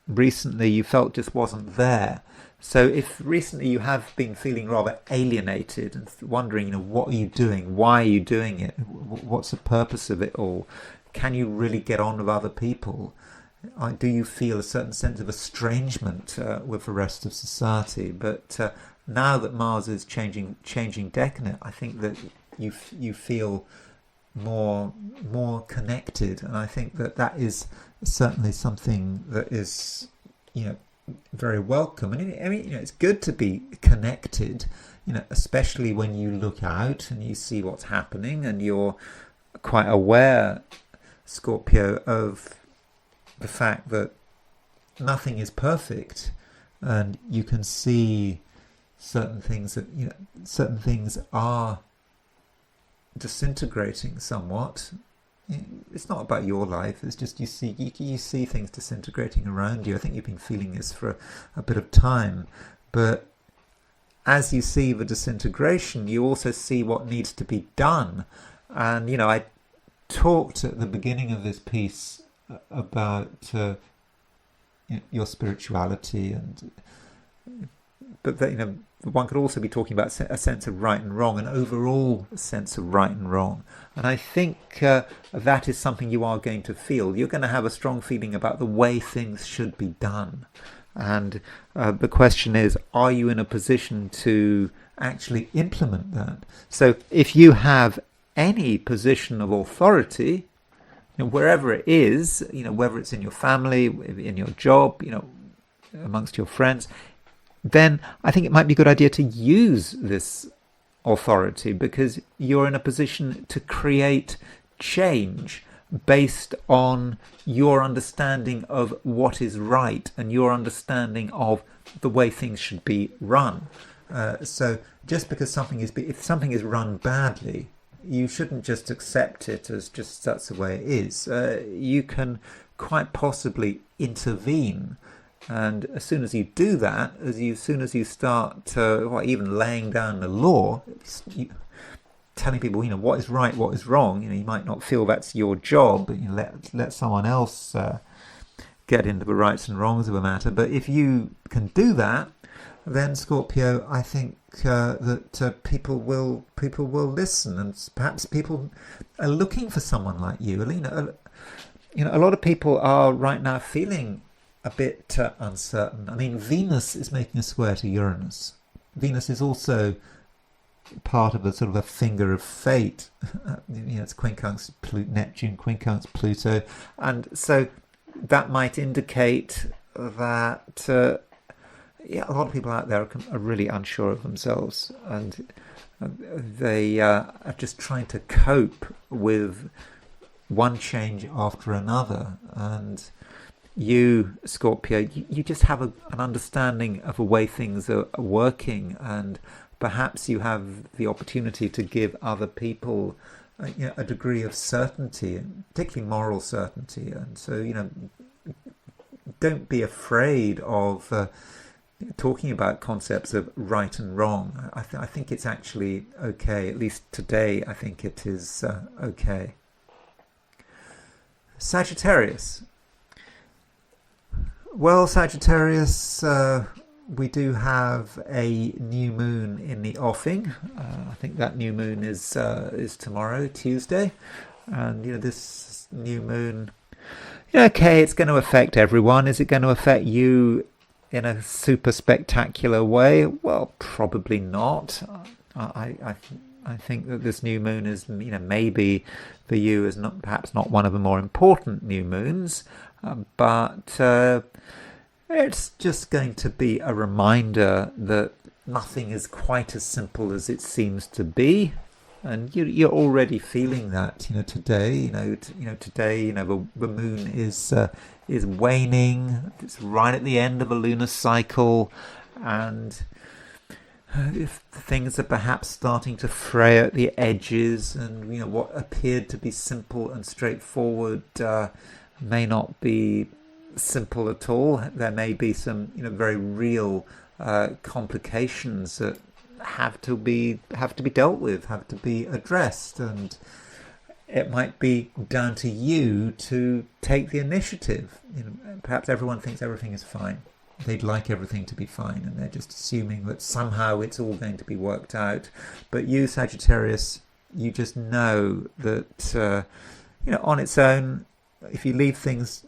recently you felt just wasn't there. So if recently you have been feeling rather alienated and wondering, what are you doing? Why are you doing it? What's the purpose of it all? Can you really get on with other people? Do you feel a certain sense of estrangement with the rest of society? But now that Mars is changing decanate, I think that you feel more connected, and I think that is certainly something that is very welcome. And it's good to be connected, especially when you look out and you see what's happening, and you're quite aware, Scorpio, of the fact that nothing is perfect, and you can see certain things are disintegrating somewhat. It's not about your life, it's just you see things disintegrating around you. I think you've been feeling this for a bit of time, but as you see the disintegration, you also see what needs to be done. And I talked at the beginning of this piece about your spirituality, but one could also be talking about a sense of right and wrong, an overall sense of right and wrong. And I think that is something you are going to feel. You're going to have a strong feeling about the way things should be done. And the question is, are you in a position to actually implement that? So if you have any position of authority, wherever it is, whether it's in your family, in your job, amongst your friends, then I think it might be a good idea to use this authority, because you're in a position to create change based on your understanding of what is right and your understanding of the way things should be run. So just because if something is run badly, you shouldn't just accept it as just that's the way it is. You can quite possibly intervene And as soon as you do that, soon as you start even laying down the law, telling people, what is right, what is wrong, you might not feel that's your job, but let someone else get into the rights and wrongs of a matter. But if you can do that, then Scorpio, I think that people will listen, and perhaps people are looking for someone like you. A lot of people are right now feeling a bit uncertain. I mean, Venus is making a square to Uranus. Venus is also part of a sort of a finger of fate. It's quincunx Neptune, quincunx Pluto, and so that might indicate that a lot of people out there are really unsure of themselves, and they are just trying to cope with one change after another. And you, Scorpio, you just have an understanding of the way things are working, and perhaps you have the opportunity to give other people a degree of certainty, particularly moral certainty. And so, don't be afraid of talking about concepts of right and wrong. I think it's actually okay. At least today, I think it is okay. Sagittarius. Well, Sagittarius, we do have a new moon in the offing. I think that new moon is tomorrow, Tuesday, and this new moon. Okay, it's going to affect everyone. Is it going to affect you in a super spectacular way? Well, probably not. I think that this new moon is, maybe for you is perhaps not one of the more important new moons, but it's just going to be a reminder that nothing is quite as simple as it seems to be. And you're already feeling that, today. Today, the moon is waning. It's right at the end of a lunar cycle, and if things are perhaps starting to fray at the edges, and what appeared to be simple and straightforward may not be simple at all. There may be some, very real complications that have to be dealt with, have to be addressed, and it might be down to you to take the initiative. Perhaps everyone thinks everything is fine. They'd like everything to be fine, and they're just assuming that somehow it's all going to be worked out. But you, Sagittarius, you just know that on its own, if you leave things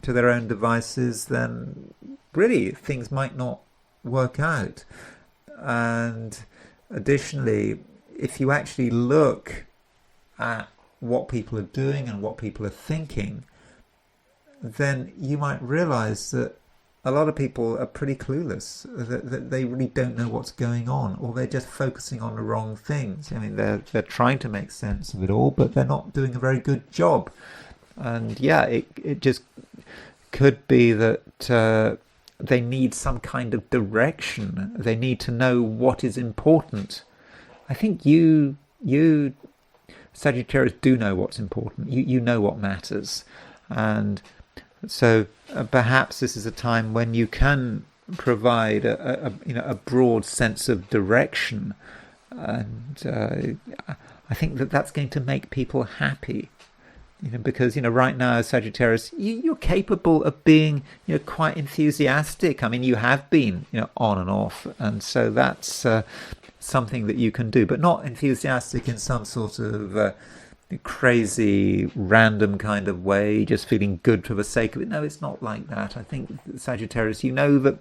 to their own devices, then really things might not work out. And additionally, if you actually look at what people are doing and what people are thinking, then you might realize that a lot of people are pretty clueless, that they really don't know what's going on, or they're just focusing on the wrong things. I mean, they're trying to make sense of it all, but they're not doing a very good job. And it just could be that they need some kind of direction. They need to know what is important. I think you Sagittarius, do know what's important. You know what matters. And so perhaps this is a time when you can provide a broad sense of direction. And I think that's going to make people happy. Because right now, Sagittarius, you're capable of being quite enthusiastic. I mean, you have been on and off, and so that's something that you can do, but not enthusiastic in some sort of crazy, random kind of way, just feeling good for the sake of it. No, it's not like that. I think Sagittarius, that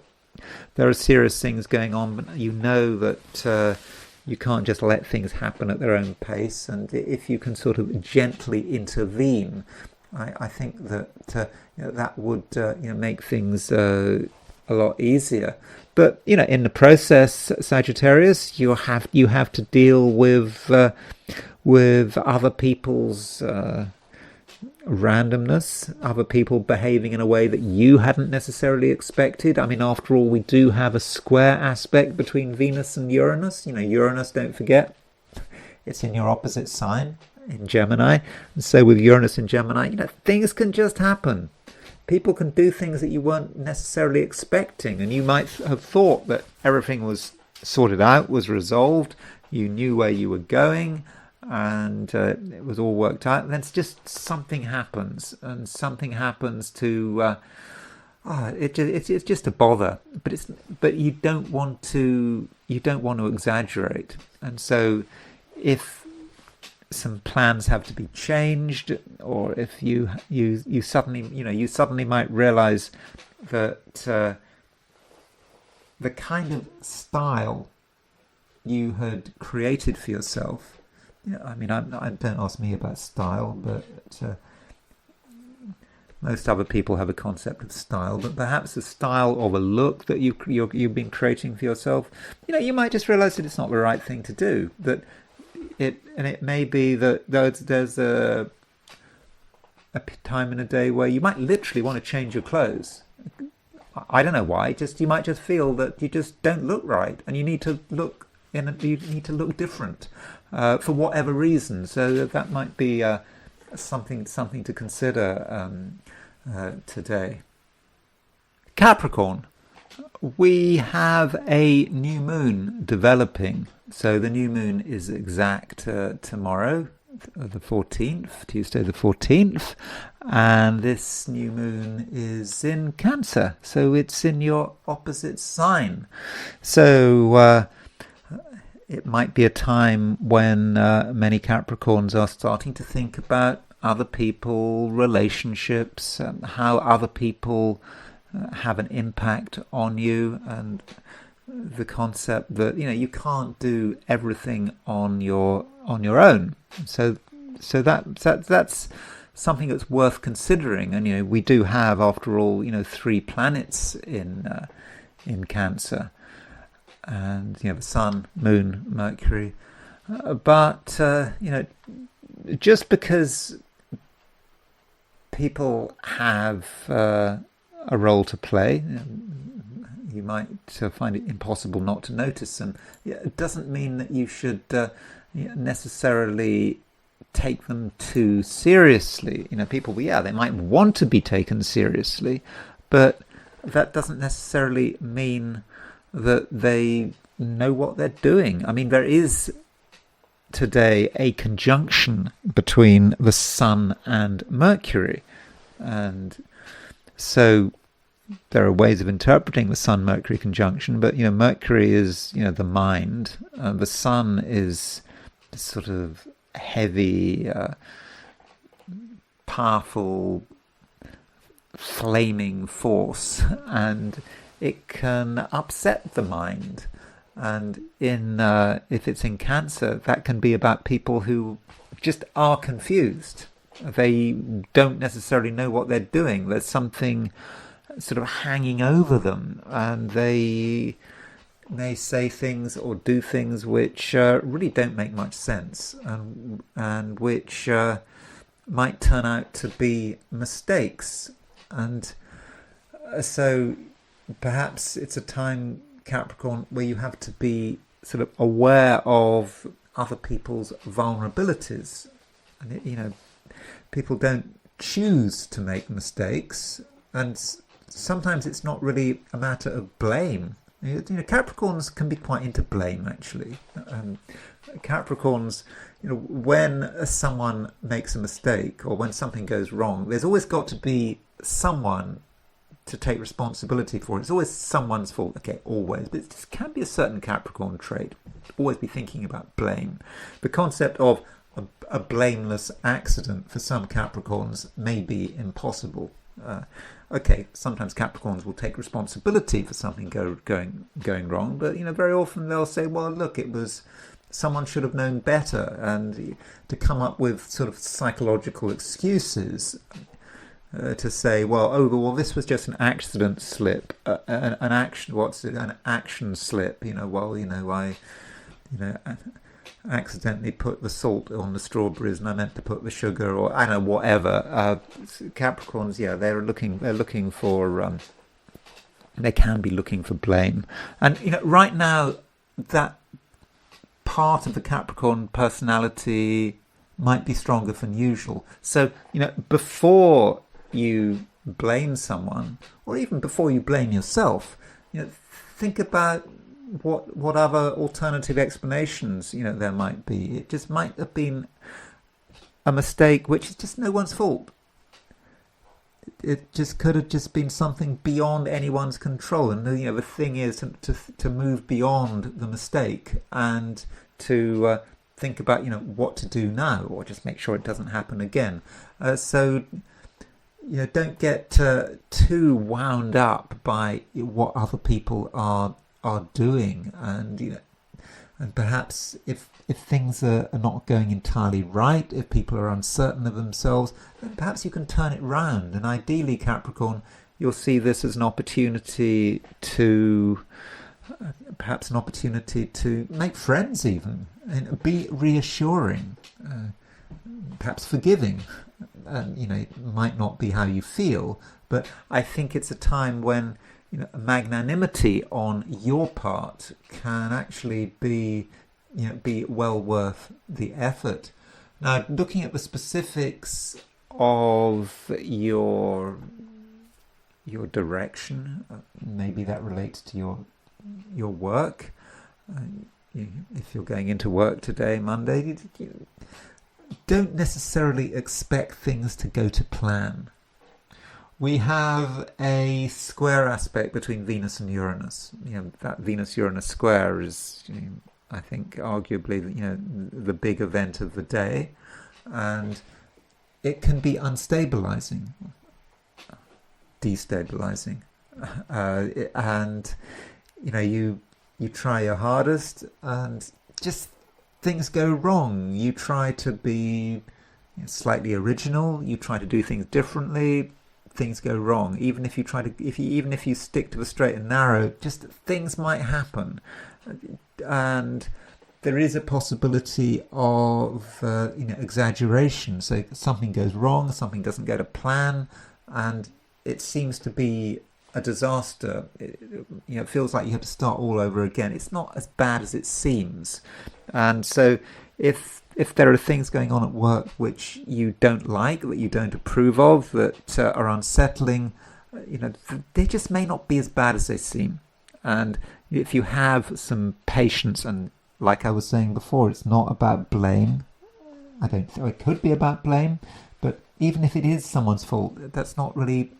there are serious things going on, but you know that you can't just let things happen at their own pace, and if you can sort of gently intervene, I think that that would make things a lot easier. But in the process, Sagittarius, you have to deal with other people's randomness, other people behaving in a way that you hadn't necessarily expected. I mean, after all, we do have a square aspect between Venus and Uranus. Uranus, don't forget, it's in your opposite sign, in Gemini. And so with Uranus in Gemini, things can just happen. people can do things that you weren't necessarily expecting, and you might have thought that everything was sorted out, was resolved, you knew where you were going, and it was all worked out. And then it's just something happens, and something happens to it's just a bother. But you don't want to exaggerate, and so if some plans have to be changed, or if you suddenly might realize that the kind of style you had created for yourself. I mean, I don't ask me about style, but most other people have a concept of style. But perhaps a style or a look that you've been creating for yourself, you might just realize that it's not the right thing to do. That it may be that there's a time in a day where you might literally want to change your clothes. I don't know why. You might just feel that you just don't look right, and you need to look different for whatever reason. So that might be something to consider today. Capricorn, we have a new moon developing. So the new moon is exact tomorrow, the 14th, Tuesday the 14th, and this new moon is in Cancer, so it's in your opposite sign. So it might be a time when many Capricorns are starting to think about other people, relationships, how other people have an impact on you, and the concept that you can't do everything on your own. So that's something that's worth considering. And we do have, after all, 3 planets in Cancer, and the Sun, Moon, Mercury. But just because people have a role to play, you might find it impossible not to notice them. It doesn't mean that you should necessarily take them too seriously. People, they might want to be taken seriously, but that doesn't necessarily mean that they know what they're doing. I mean, there is today a conjunction between the Sun and Mercury, and so there are ways of interpreting the Sun-Mercury conjunction, but Mercury is the mind, the Sun is sort of heavy, powerful, flaming force, and it can upset the mind. And if it's in Cancer, that can be about people who just are confused. They don't necessarily know what they're doing. There's something sort of hanging over them, and they may say things or do things which really don't make much sense, and which might turn out to be mistakes. And so perhaps it's a time, Capricorn, where you have to be sort of aware of other people's vulnerabilities. And people don't choose to make mistakes, and sometimes it's not really a matter of blame. Capricorns can be quite into blame, actually. Capricorns, when someone makes a mistake or when something goes wrong, there's always got to be someone to take responsibility for it. It's always someone's fault. Okay, always. But it can be a certain Capricorn trait. Always be thinking about blame. The concept of a blameless accident for some Capricorns may be impossible. Okay, sometimes Capricorns will take responsibility for something going wrong, but very often they'll say, well, look, it was someone should have known better, and to come up with sort of psychological excuses to say, well, this was just an accident slip, an action slip. I accidentally put the salt on the strawberries and I meant to put the sugar, or I don't know, whatever. Capricorns, they can be looking for blame. And right now, that part of the Capricorn personality might be stronger than usual. So before you blame someone, or even before you blame yourself, think about what other alternative explanations there might be. It just might have been a mistake which is just no one's fault. It just could have just been something beyond anyone's control, and the thing is to move beyond the mistake and to think about what to do now, or just make sure it doesn't happen again. So don't get too wound up by what other people are doing, and and perhaps if things are not going entirely right, if people are uncertain of themselves, then perhaps you can turn it round. And ideally, Capricorn, you'll see this as an opportunity to make friends, even, and be reassuring, perhaps forgiving. It might not be how you feel, but I think it's a time when magnanimity on your part can actually be well worth the effort. Now, looking at the specifics of your direction, maybe that relates to your work. If you're going into work today, Monday, don't necessarily expect things to go to plan. We have a square aspect between Venus and Uranus. That Venus-Uranus square is, I think, arguably, the big event of the day, and it can be unstabilizing, destabilizing, and you try your hardest, and just things go wrong. You try to be slightly original. You try to do things differently. Things go wrong. Even if you stick to the straight and narrow, just things might happen, and there is a possibility of exaggeration. So something goes wrong, something doesn't go to plan, and it seems to be a disaster. It feels like you have to start all over again. It's not as bad as it seems, and so if there are things going on at work which you don't like, that you don't approve of, that are unsettling, they just may not be as bad as they seem. And if you have some patience, and like I was saying before, it's not about blame. It could be about blame, but even if it is someone's fault, that's not really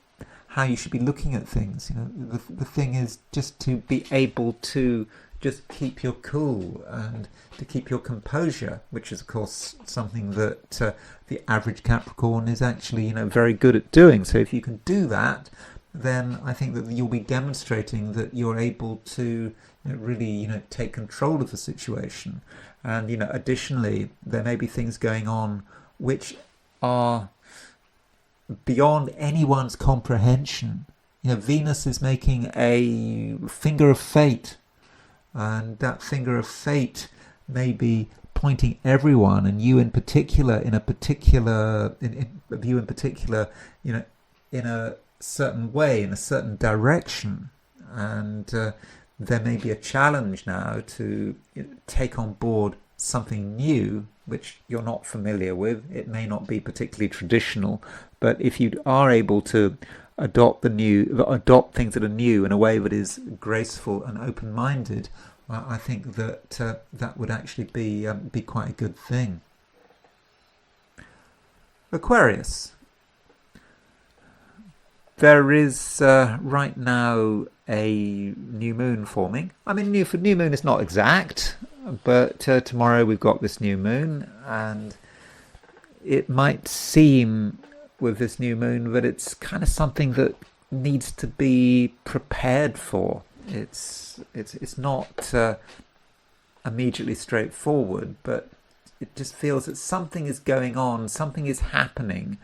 how you should be looking at things. The thing is just to be able to just keep your cool and to keep your composure, which is, of course, something that the average Capricorn is actually, very good at doing. So if you can do that, then I think that you'll be demonstrating that you're able to really, take control of the situation. And, additionally, there may be things going on which are beyond anyone's comprehension. Venus is making a finger of fate, and that finger of fate may be pointing everyone, and you in particular, in a certain way, in a certain direction. And there may be a challenge now to take on board something new which you're not familiar with. It may not be particularly traditional, but if you are able to adopt things that are new in a way that is graceful and open-minded, I think that that would actually be quite a good thing. Aquarius. There is right now a new moon forming. I mean, new moon is not exact, but tomorrow we've got this new moon, and it might seem with this new moon that it's kind of something that needs to be prepared for. It's not immediately straightforward, but it just feels that something is going on, something is happening,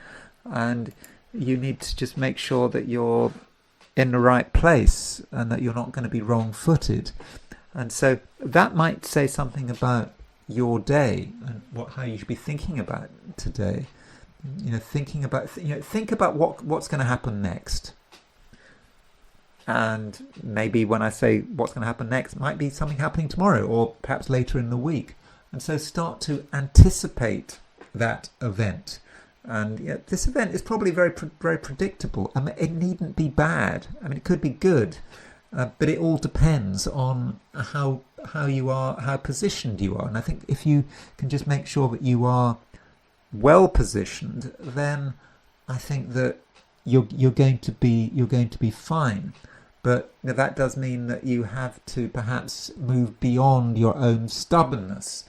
and you need to just make sure that you're in the right place and that you're not going to be wrong-footed. And so that might say something about your day and how you should be thinking about today. Think about what's going to happen next. And maybe when I say what's going to happen next, it might be something happening tomorrow or perhaps later in the week. And so start to anticipate that event. And this event is probably very predictable. I mean, it needn't be bad. I mean, it could be good, but it all depends on how you are, how positioned you are. And I think if you can just make sure that you are well positioned, then I think that you're going to be fine. But that does mean that you have to perhaps move beyond your own stubbornness.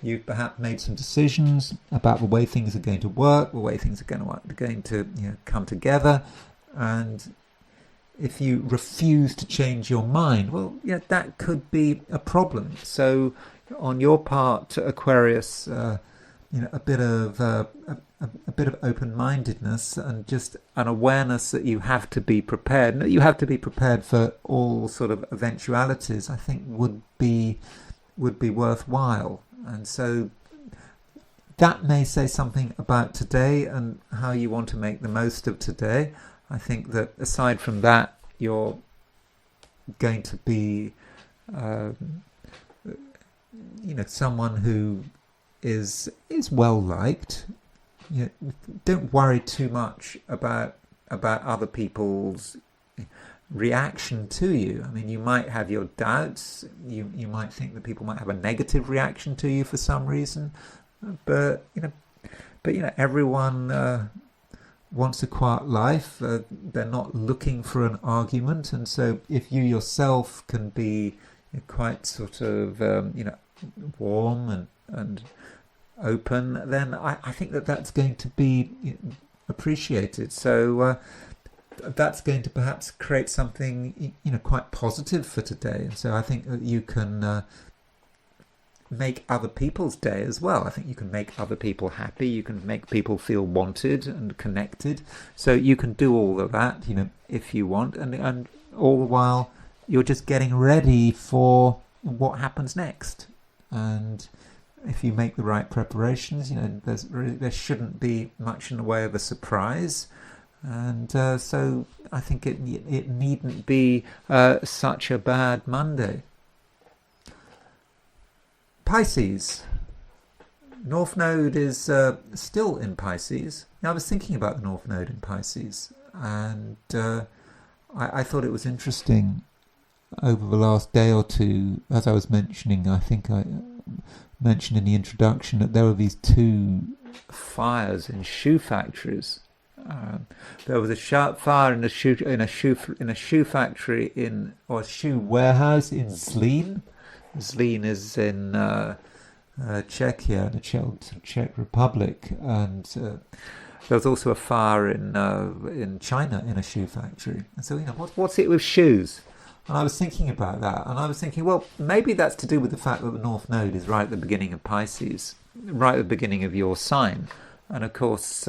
You've perhaps made some decisions about the way things are going to work, the way things are going to come together, and if you refuse to change your mind, well, that could be a problem. So, on your part, Aquarius, a bit of open-mindedness and just an awareness that you have to be prepared. You have to be prepared for all sort of eventualities. I think would be worthwhile. And so that may say something about today and how you want to make the most of today. I think that aside from that, you're going to be, someone who is well liked. Don't worry too much about other people's reaction to you. I mean, you might have your doubts. You might think that people might have a negative reaction to you for some reason, but everyone wants a quiet life. They're not looking for an argument, and so if you yourself can be quite sort of warm and open, then I think that's going to be appreciated. So that's going to perhaps create something quite positive for today. And so I think that you can make other people's day as well. I think you can make other people happy. You can make people feel wanted and connected. So you can do all of that, if you want, and all the while you're just getting ready for what happens next. And if you make the right preparations, there shouldn't be much in the way of a surprise. And so I think it needn't be such a bad Monday. Pisces. North Node is still in Pisces. Now, I was thinking about the North Node in Pisces, and I thought it was interesting over the last day or two, as I was mentioning, I think I mentioned in the introduction that there were these two fires in shoe factories. There was a fire in a shoe factory or a shoe warehouse in Zlín. Zlín is in Czechia, the Czech Republic, and there was also a fire in China in a shoe factory. And so what's it with shoes? And I was thinking about that, and I was thinking, well, maybe that's to do with the fact that the North Node is right at the beginning of Pisces, right at the beginning of your sign, and of course.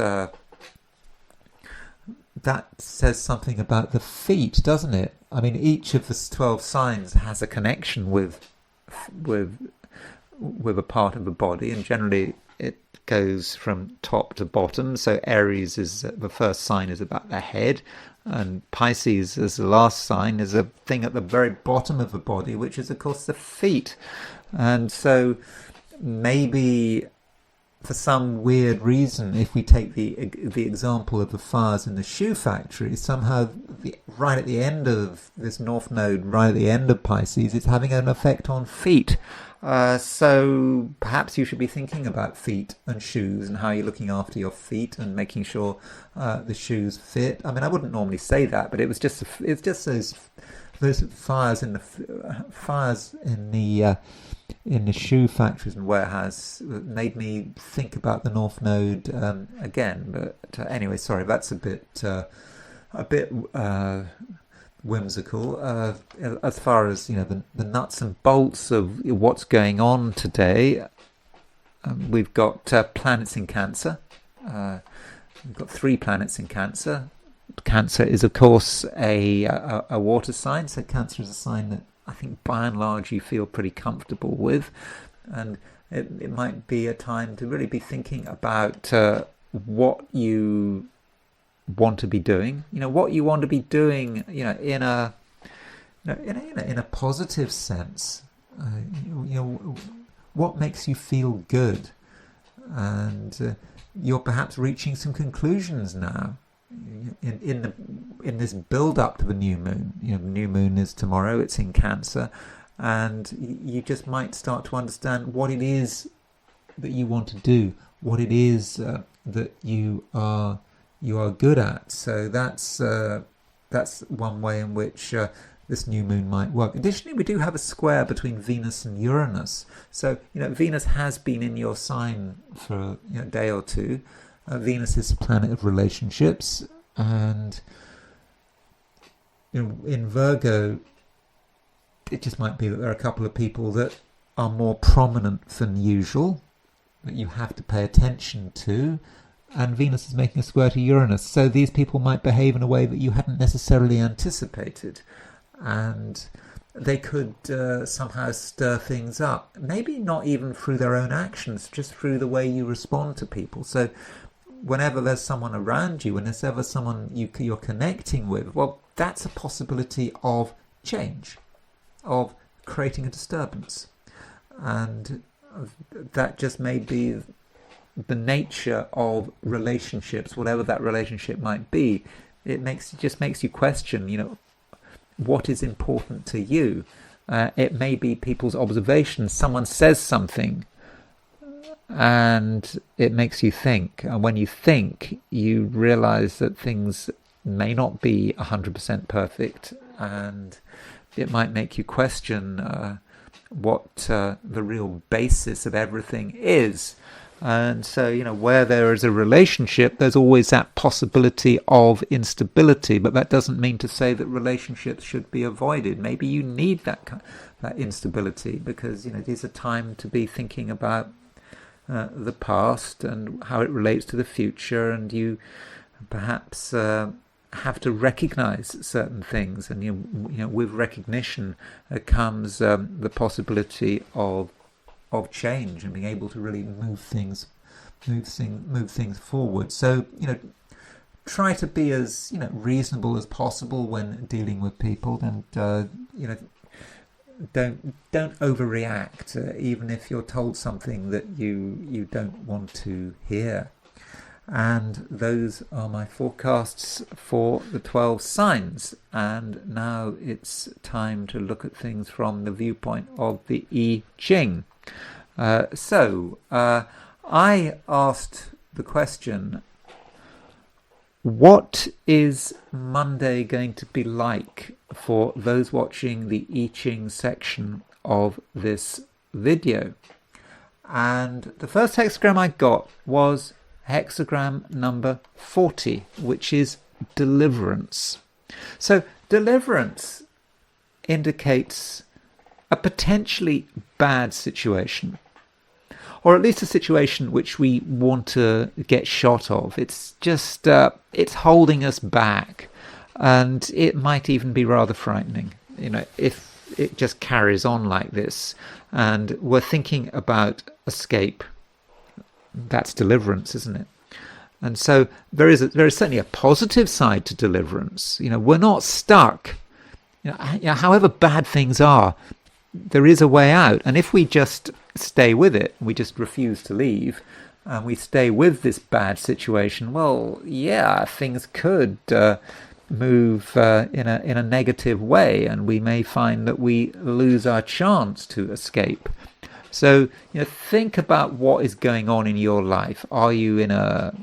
That says something about the feet, doesn't it? I mean, each of the 12 signs has a connection with a part of the body, and generally it goes from top to bottom. So Aries is the first sign is about the head, and Pisces as the last sign is a thing at the very bottom of the body, which is of course the feet. And so maybe for some weird reason, if we take the example of the fires in the shoe factory, somehow right at the end of this North Node, right at the end of Pisces, it's having an effect on feet. So perhaps you should be thinking about feet and shoes and how you're looking after your feet and making sure the shoes fit. I mean, I wouldn't normally say that, but it's just those fires in the shoe factories and warehouse made me think about the North Node again. But anyway, sorry, that's a bit whimsical. As far as the nuts and bolts of what's going on today, we've got planets in Cancer. We've got 3 planets in Cancer. Cancer is, of course, a water sign. So Cancer is a sign that I think by and large you feel pretty comfortable with, and it might be a time to really be thinking about what you want to be doing. What you want to be doing. In a positive sense. What makes you feel good, and you're perhaps reaching some conclusions now in this build up to the new moon. The new moon is tomorrow. It's in Cancer, and you just might start to understand what it is that you want to do, what it is that you are good at. So that's one way in which this new moon might work. Additionally, we do have a square between Venus and Uranus. So, Venus has been in your sign for a day or two. Venus is the planet of relationships, and in Virgo, it just might be that there are a couple of people that are more prominent than usual, that you have to pay attention to, and Venus is making a square to Uranus. So these people might behave in a way that you hadn't necessarily anticipated, and they could somehow stir things up, maybe not even through their own actions, just through the way you respond to people. So whenever there's someone around you, and there's ever someone you're connecting with, well, that's a possibility of change, of creating a disturbance. And that just may be the nature of relationships, whatever that relationship might be. It just makes you question, what is important to you. It may be people's observations. Someone says something and it makes you think. And when you think, you realize that things may not be 100% perfect, and it might make you question what the real basis of everything is. And so, where there is a relationship, there's always that possibility of instability, but that doesn't mean to say that relationships should be avoided. Maybe you need that instability, because, it is a time to be thinking about the past and how it relates to the future, and you perhaps have to recognize certain things, and with recognition comes the possibility of change and being able to really move things forward. So try to be as reasonable as possible when dealing with people, and don't overreact, even if you're told something that you don't want to hear. And those are my forecasts for the 12 signs. And now it's time to look at things from the viewpoint of the I Ching. So I asked the question, what is Monday going to be like for those watching the I Ching section of this video? And the first hexagram I got was hexagram number 40, which is deliverance. So deliverance indicates a potentially bad situation, or at least a situation which we want to get shot of. It's just it's holding us back, and it might even be rather frightening, if it just carries on like this and we're thinking about escape. That's deliverance, isn't it? And so there is certainly a positive side to deliverance. We're not stuck. However bad things are, there is a way out. And if we just stay with it, we just refuse to leave, and we stay with this bad situation, well, yeah, things could move in a negative way, and we may find that we lose our chance to escape. So, think about what is going on in your life. Are you in a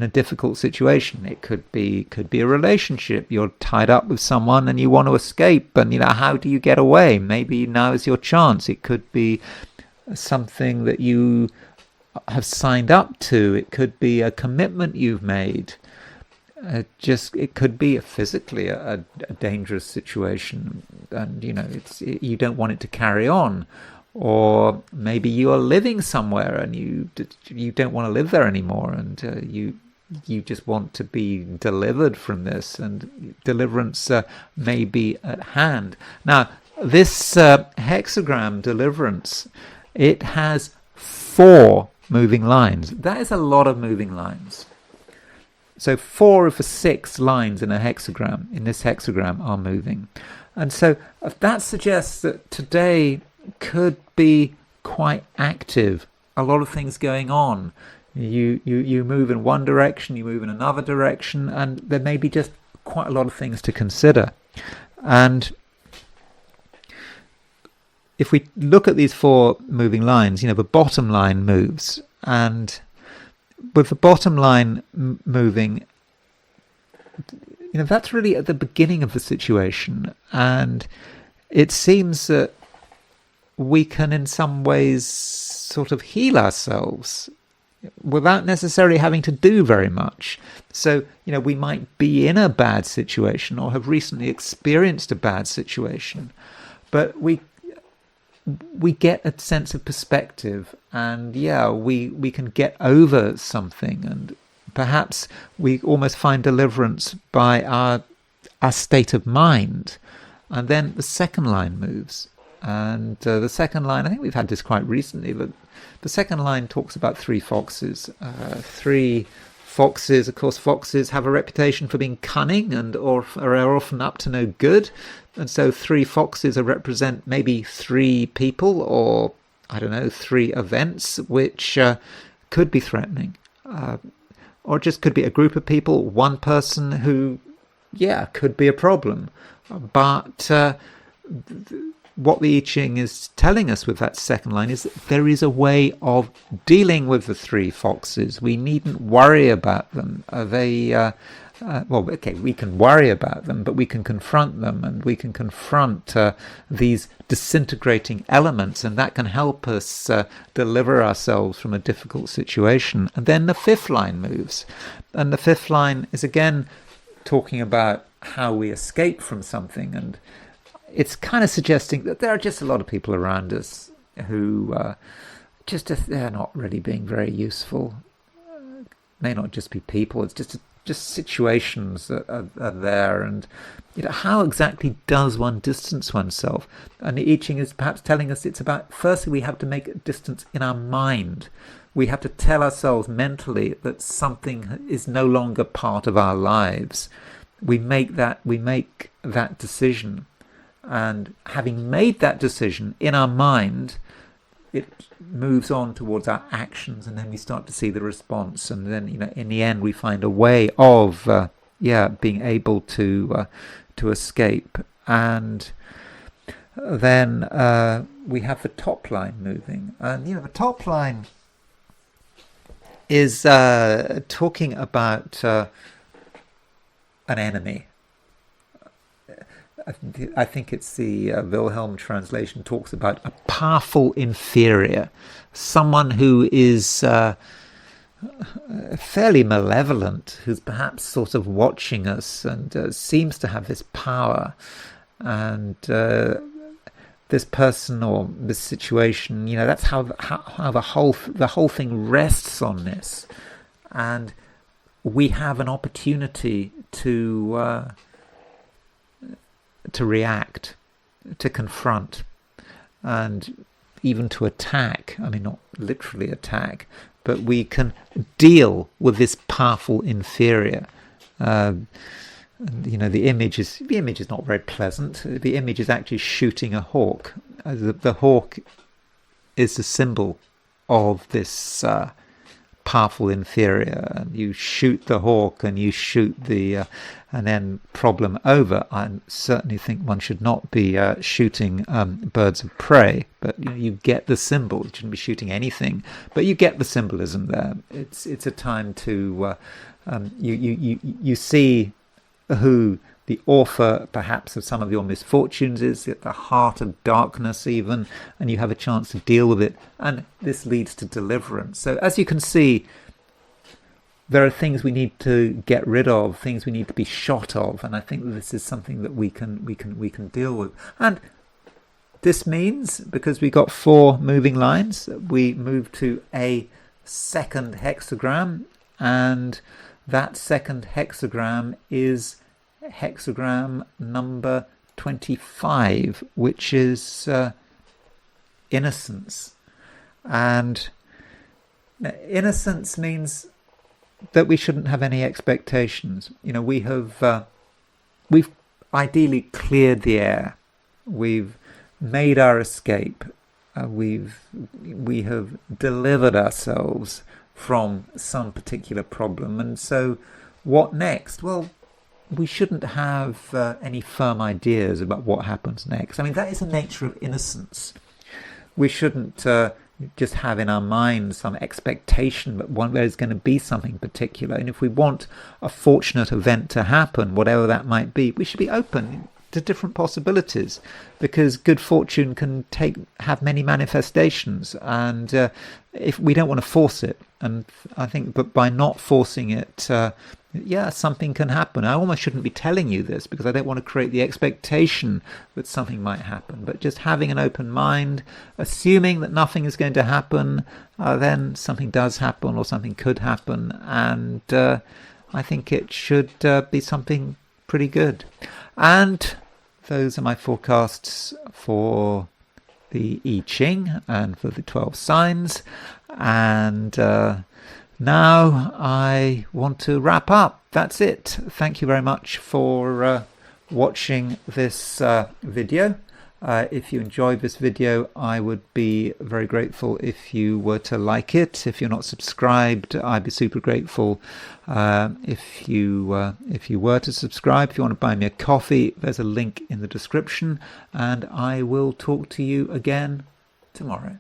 difficult situation? It could be a relationship. You're tied up with someone and you want to escape, and how do you get away? Maybe now is your chance. It could be something that you have signed up to. It could be a commitment you've made. It could be physically a dangerous situation, and you don't want it to carry on. Or maybe you are living somewhere and you don't want to live there anymore, and you just want to be delivered from this, and deliverance may be at hand. Now, this hexagram deliverance, it has 4 moving lines. That is a lot of moving lines. So 4 of the 6 lines in this hexagram are moving. And so that suggests that today could be quite active. A lot of things going on. You move in one direction, you move in another direction, and there may be just quite a lot of things to consider. And if we look at these four moving lines, the bottom line moves, and with the bottom line moving, that's really at the beginning of the situation, and it seems that we can in some ways sort of heal ourselves without necessarily having to do very much. So, we might be in a bad situation or have recently experienced a bad situation, but we get a sense of perspective, and we can get over something, and perhaps we almost find deliverance by our state of mind. And then the second line moves, and the second line, I think we've had this quite recently, but the second line talks about three foxes. Of course, foxes have a reputation for being cunning and or are often up to no good. And so three foxes represent maybe three people, or, I don't know, three events which could be threatening. Or just could be a group of people, one person who, could be a problem. But what the I Ching is telling us with that second line is that there is a way of dealing with the three foxes. We needn't worry about them. We can worry about them, but we can confront them, and we can confront these disintegrating elements, and that can help us deliver ourselves from a difficult situation. And then the fifth line moves, and the fifth line is again talking about how we escape from something, and it's kind of suggesting that there are just a lot of people around us who they're not really being very useful. May not just be people, it's just situations that are there, and how exactly does one distance oneself? And the I Ching is perhaps telling us it's about, firstly, we have to make a distance in our mind. We have to tell ourselves mentally that something is no longer part of our lives. We make that decision, and having made that decision in our mind, it moves on towards our actions, and then we start to see the response, and then in the end we find a way of being able to escape. And then we have the top line moving, and the top line is talking about an enemy. I think it's the Wilhelm translation talks about a powerful inferior, someone who is fairly malevolent, who's perhaps sort of watching us and seems to have this power. And this person or this situation, that's how the whole thing rests on this, and we have an opportunity to react, to confront, and even to attack. I mean, not literally attack, but we can deal with this powerful inferior. The image is not very pleasant. The image is actually shooting a hawk. The hawk is the symbol of this powerful inferior, and you shoot the hawk and you shoot the and then problem over. I certainly think one should not be shooting birds of prey, but you get the symbol. You shouldn't be shooting anything, but you get the symbolism there. It's a time to you see who the author perhaps of some of your misfortunes is, at the heart of darkness even, and you have a chance to deal with it, and this leads to deliverance. So as you can see, there are things we need to get rid of, things we need to be shot of, and I think that this is something that we can deal with. And this means, because we got 4 moving lines, we move to a second hexagram, and that second hexagram is hexagram number 25, which is innocence. And innocence means that we shouldn't have any expectations. We've ideally cleared the air. We've made our escape. We have delivered ourselves from some particular problem. And so what next? Well, we shouldn't have any firm ideas about what happens next. I mean, that is the nature of innocence. We shouldn't just have in our mind some expectation that one there's going to be something particular. And if we want a fortunate event to happen, whatever that might be, we should be open to different possibilities, because good fortune can have many manifestations, and if we don't want to force it. And I think, but by not forcing it, something can happen. I almost shouldn't be telling you this because I don't want to create the expectation that something might happen, but just having an open mind, assuming that nothing is going to happen, then something does happen or something could happen, and I think it should be something pretty good. And those are my forecasts for the I Ching and for the 12 signs. And now I want to wrap up. That's it. Thank you very much for watching this video. If you enjoyed this video, I would be very grateful if you were to like it. If you're not subscribed, I'd be super grateful if you were to subscribe. If you want to buy me a coffee, there's a link in the description, and I will talk to you again tomorrow.